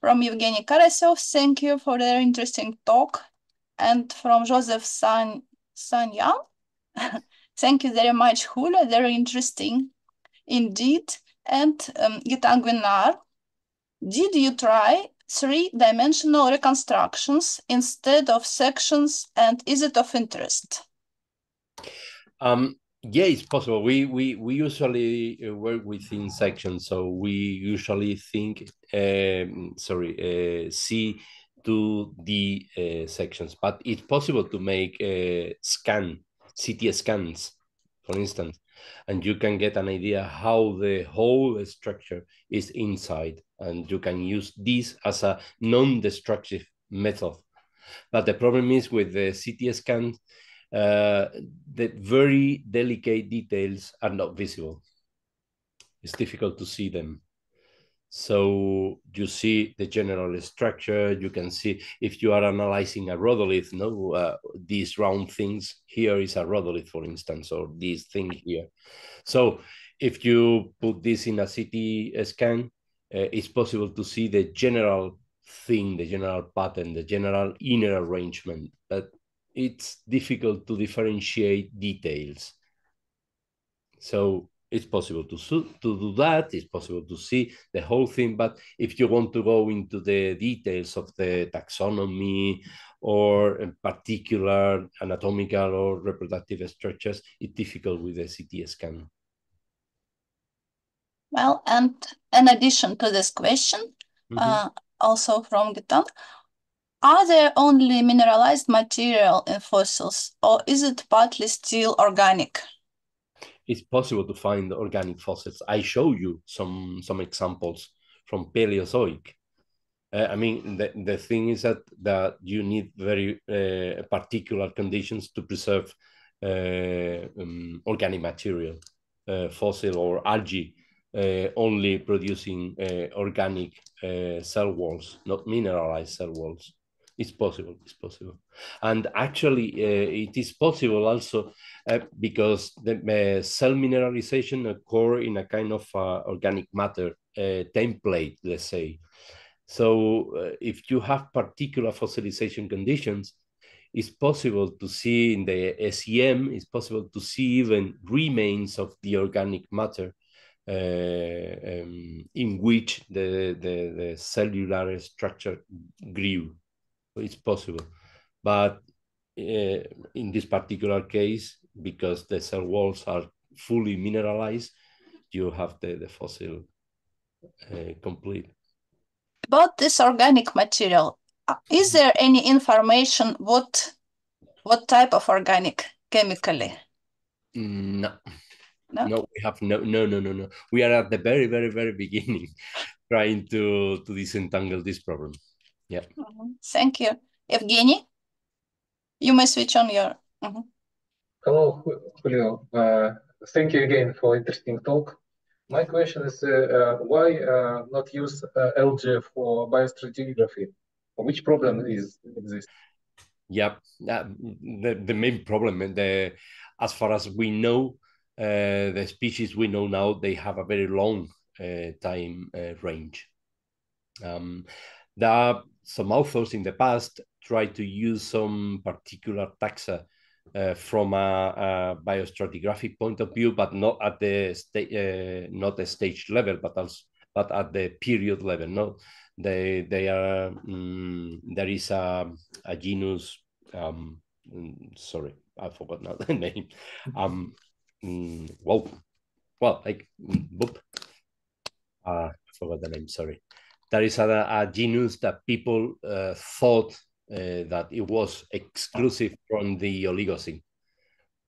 A: From Evgeny Karasov. Thank you for their interesting talk. And from Joseph Sanyan. Thank you very much, Julio. Very interesting indeed. And Gitan Gwinar, did you try 3-dimensional reconstructions instead of sections, and is it of interest?
B: Yeah, it's possible. We usually work within sections, so we usually think see to the sections, but it's possible to make CT scans, for instance, and you can get an idea how the whole structure is inside, and you can use this as a non-destructive method. But the problem is with the CT scan, the very delicate details are not visible. It's difficult to see them. So you see the general structure. You can see if you are analyzing a rhodolith, these round things here is a rhodolith, for instance, or this thing here. So if you put this in a CT scan, it's possible to see the general thing, the general pattern, the general inner arrangement, but it's difficult to differentiate details. So it's possible to do that. It's possible to see the whole thing. But if you want to go into the details of the taxonomy or particular anatomical or reproductive structures, it's difficult with the CT scan.
A: Well, and in addition to this question, also from Gitan, are there only mineralized material in fossils, or is it partly still organic?
B: It's possible to find organic fossils. I show you some examples from Paleozoic. I mean, the thing is that you need very particular conditions to preserve organic material, fossil or algae, only producing organic cell walls, not mineralized cell walls. It's possible. It's possible, and actually, it is possible also because the cell mineralization occur in a kind of organic matter template, let's say. So if you have particular fossilization conditions, it's possible to see in the SEM, it's possible to see even remains of the organic matter in which the cellular structure grew. It's possible. But in this particular case, because the cell walls are fully mineralized, you have the fossil complete.
A: About this organic material, is there any information what type of organic chemically?
B: No. No, we have no. We are at the very, very, very beginning trying to disentangle this problem. Yeah.
A: Thank you. Evgeny, you may switch on your...
C: Hello, Julio. Thank you again for interesting talk. My question is why not use algae for biostratigraphy? Which problem is this?
B: Yeah, the main problem, as far as we know, the species we know now, they have a very long time range. There are some authors in the past tried to use some particular taxa from a biostratigraphic point of view, but not at the not the stage level, but at the period level. No, they are. There is a genus. Sorry, I forgot now the name. Well, like boop. I forgot the name. Sorry. There is a genus that people thought that it was exclusive from the Oligocene,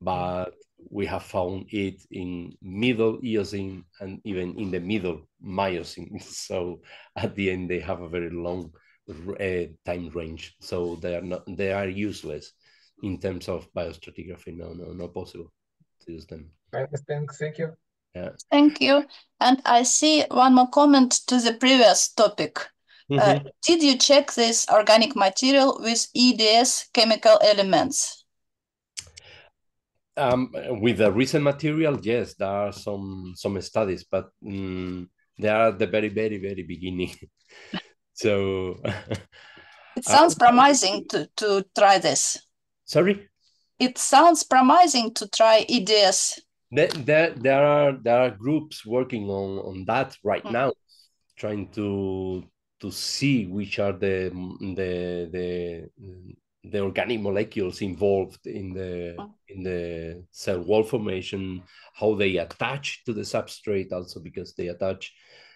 B: but we have found it in middle Eocene and even in the middle Miocene. So at the end, they have a very long time range. So they are useless in terms of biostratigraphy. Not possible to use them.
C: I understand. Thank you.
B: Yeah.
A: Thank you. And I see one more comment to the previous topic. Did you check this organic material with EDS chemical elements?
B: With the recent material, yes, there are some studies, but they are at the very beginning. So
A: it sounds promising to try this.
B: Sorry?
A: It sounds promising to try EDS.
B: There are groups working on that right now, trying to see which are the organic molecules involved in the cell wall formation, how they attach to the substrate, also because they attach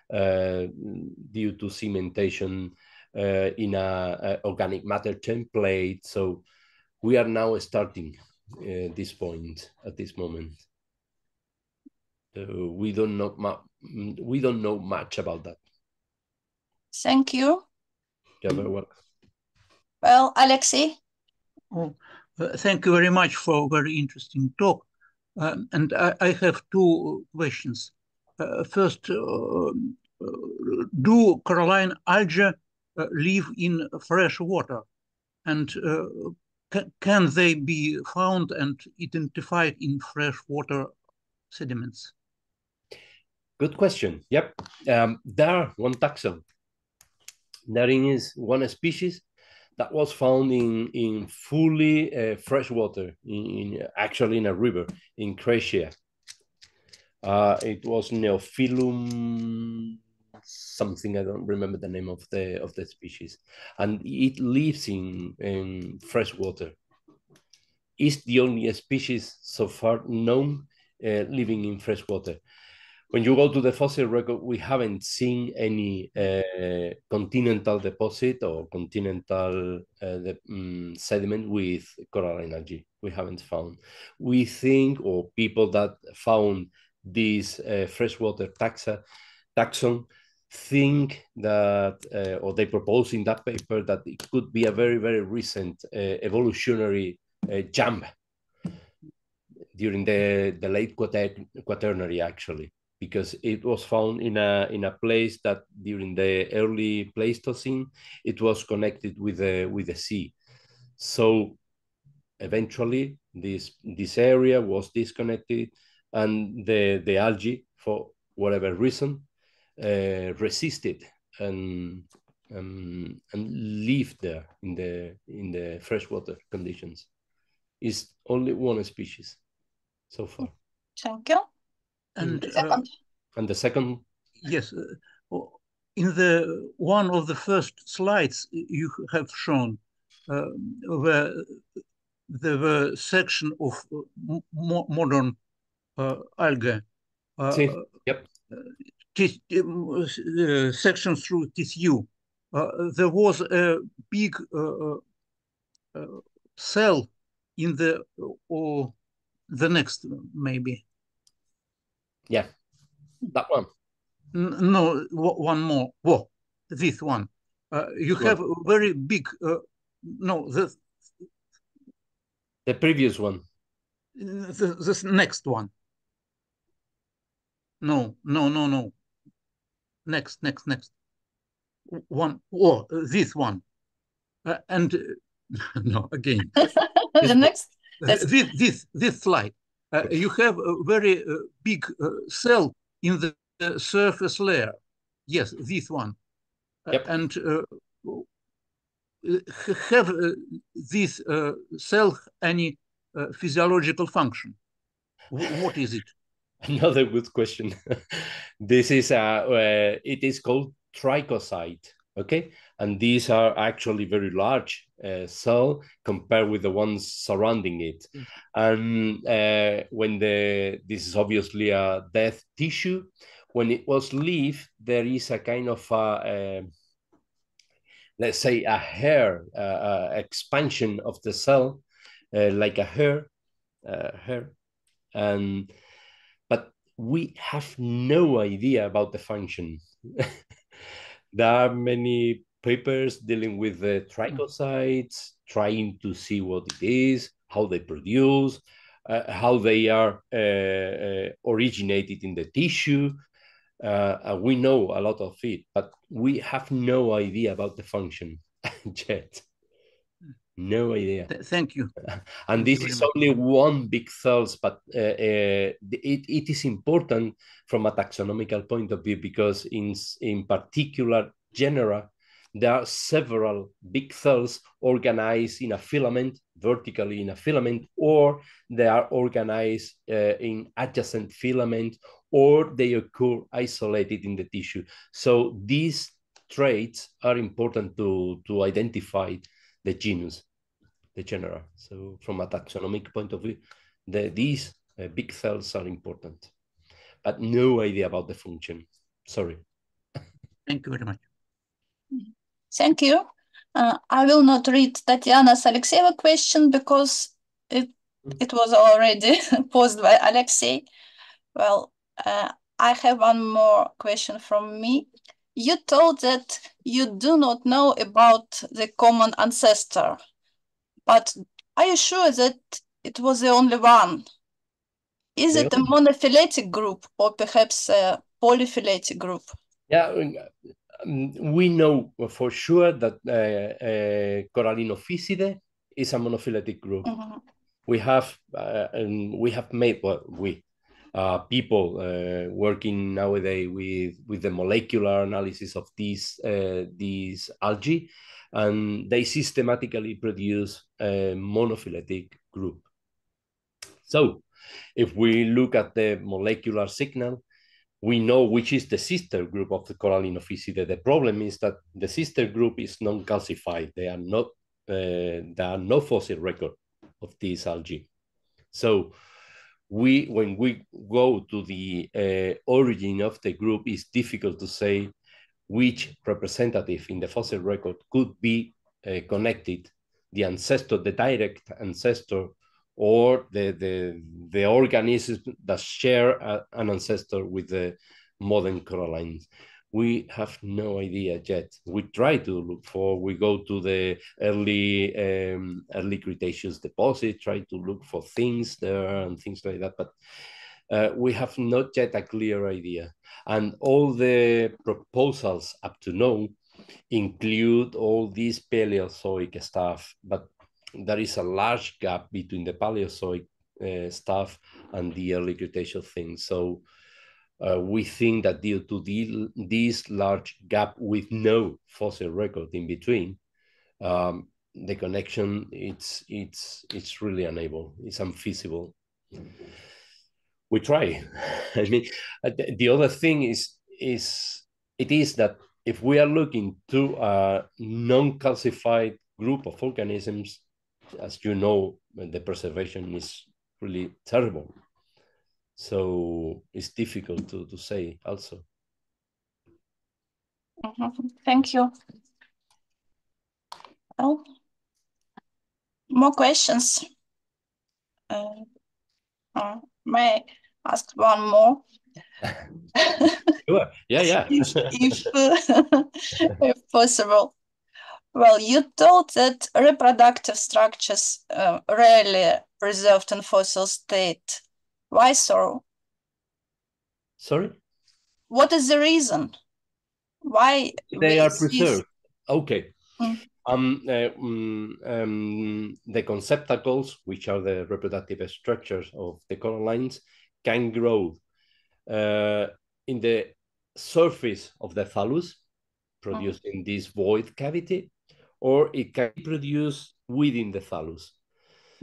B: due to cementation in a organic matter template. So we are now starting this point at this moment. We don't know much about that.
A: Thank you.
B: You're very welcome.
A: Well, Alexei?
D: Thank you very much for a very interesting talk. And I have two questions. First, do coralline algae live in fresh water? And can they be found and identified in freshwater sediments?
B: Good question. Yep. There are one taxon. There is one species that was found in fully fresh water, actually in a river in Croatia. It was Neophyllum something, I don't remember the name of the species, and it lives in fresh water. It's the only species so far known living in fresh water. When you go to the fossil record, we haven't seen any continental deposit or continental sediment with coralline algae. We haven't found. We think, or people that found this freshwater taxon think that, or they propose in that paper that it could be a very, very recent evolutionary jump during the late quaternary, actually, because it was found in a place that during the early Pleistocene it was connected with the sea. So eventually this area was disconnected, and the algae, for whatever reason, resisted and lived there in the freshwater conditions. It's only one species so far.
A: Thank you.
D: And
B: the second?
D: Yes, in the one of the first slides you have shown, where there were section of modern algae.
B: Yep.
D: Section through tissue. There was a big cell in the next, maybe.
B: Yeah, that one.
D: No, one more. Whoa, this one. You have a very big. No,
B: the previous one.
D: This next one. No. Next. One. Oh, this one. And no, again.
A: The next.
D: This slide. You have a very big cell in the surface layer. Yes, this one.
B: Yep.
D: And have this cell any physiological function? What is it?
B: Another good question. This is it is called trichocyte. Okay, and these are actually very large cell compared with the ones surrounding it.
D: Yes.
B: And when this is obviously a dead tissue, when it was leave, there is a kind of let's say a hair expansion of the cell, like a hair, and but we have no idea about the function. There are many papers dealing with the trichocytes, trying to see what it is, how they produce, how they are originated in the tissue. We know a lot of it, but we have no idea about the function yet. No idea.
D: Thank you.
B: And this is only one big cells, but it is important from a taxonomical point of view because in particular genera, there are several big cells organized in a filament, vertically in a filament, or they are organized in adjacent filament, or they occur isolated in the tissue. So these traits are important to identify the genus, the genera. So from a taxonomic point of view, these big cells are important, but no idea about the function. Sorry.
D: Thank you very much.
A: Thank you. I will not read Tatiana's Alexeyeva question because it was already posed by Alexey. Well, I have one more question from me. You told that you do not know about the common ancestor, but are you sure that it was the only one? Is it a monophyletic group or perhaps a polyphyletic group?
B: Yeah, we know for sure that Coralline is a monophyletic group.
A: Mm-hmm.
B: We have made people working nowadays with the molecular analysis of these algae, and they systematically produce a monophyletic group. So if we look at the molecular signal, we know which is the sister group of the Coralline. The problem is that the sister group is non-calcified. There are no fossil record of these algae. So when we go to the origin of the group, it's difficult to say which representative in the fossil record could be connected, the ancestor, the direct ancestor, or the organisms that share an ancestor with the modern corallines. We have no idea yet. We try to look for, we go to the early Cretaceous deposit, try to look for things there and things like that, but we have not yet a clear idea. And all the proposals up to now include all this Paleozoic stuff, but there is a large gap between the Paleozoic stuff and the early Cretaceous things. So we think that due to this large gap with no fossil record in between, the connection it's really unable. It's unfeasible. We try. I mean, the other thing is that if we are looking to a non-calcified group of organisms, as you know, the preservation is really terrible. So it's difficult to say also.
A: Mm-hmm. Thank you. Well, more questions? May I ask one more?
B: Sure. Yeah.
A: if possible. Well, you told that reproductive structures rarely preserved in fossil state. Why so?
B: Sorry?
A: What is the reason? Why
B: they are preserved? Okay.
A: Mm.
B: The conceptacles, which are the reproductive structures of the corallines, can grow in the surface of the thallus, producing this void cavity, or it can be produced within the thallus.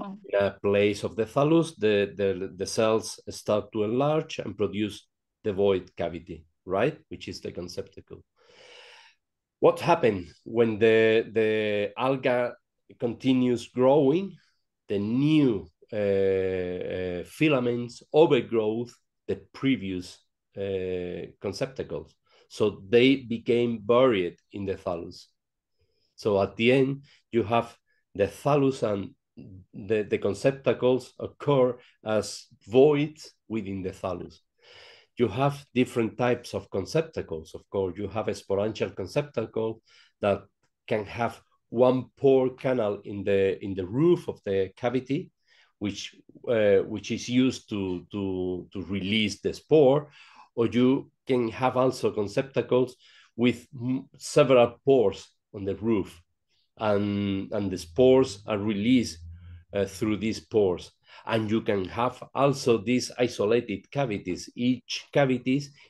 B: In a place of the thallus, the cells start to enlarge and produce the void cavity, right? Which is the conceptacle. What happens when the alga continues growing? The new filaments overgrowth the previous conceptacles. So they became buried in the thallus. So at the end, you have the thallus and the conceptacles occur as voids within the thallus. You have different types of conceptacles. Of course, you have a sporangial conceptacle that can have one pore canal in the roof of the cavity, which is used to release the spore, or you can have also conceptacles with several pores on the roof, and the spores are released through these pores. And you can have also these isolated cavities.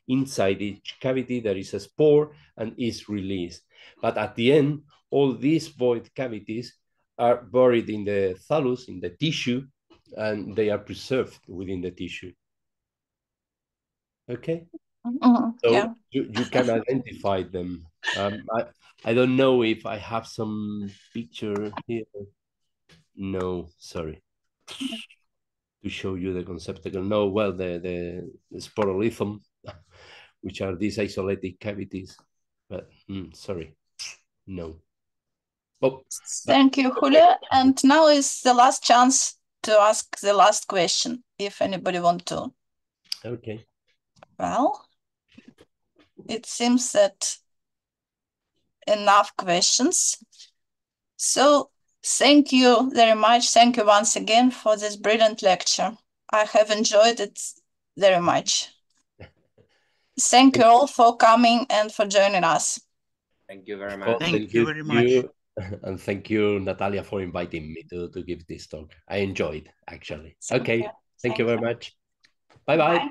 B: Inside each cavity, there is a spore and is released. But at the end, all these void cavities are buried in the thallus, in the tissue, and they are preserved within the tissue. Okay? So yeah. you can identify them. I don't know if I have some picture here. No, sorry. To show you the conceptacle. No, well, the sporolithum, which are these isolated cavities. But sorry, no. Oh,
A: thank you, Julio. And now is the last chance to ask the last question, if anybody wants to.
B: Okay.
A: Well, it seems that enough questions. So thank you very much. Thank you once again for this brilliant lecture. I have enjoyed it very much. Thank you all for coming and for joining us.
E: Thank you very much.
D: Thank you very much.
B: And thank you, Natalia, for inviting me to give this talk. I enjoyed, actually. Okay. Thank you very much. Bye-bye.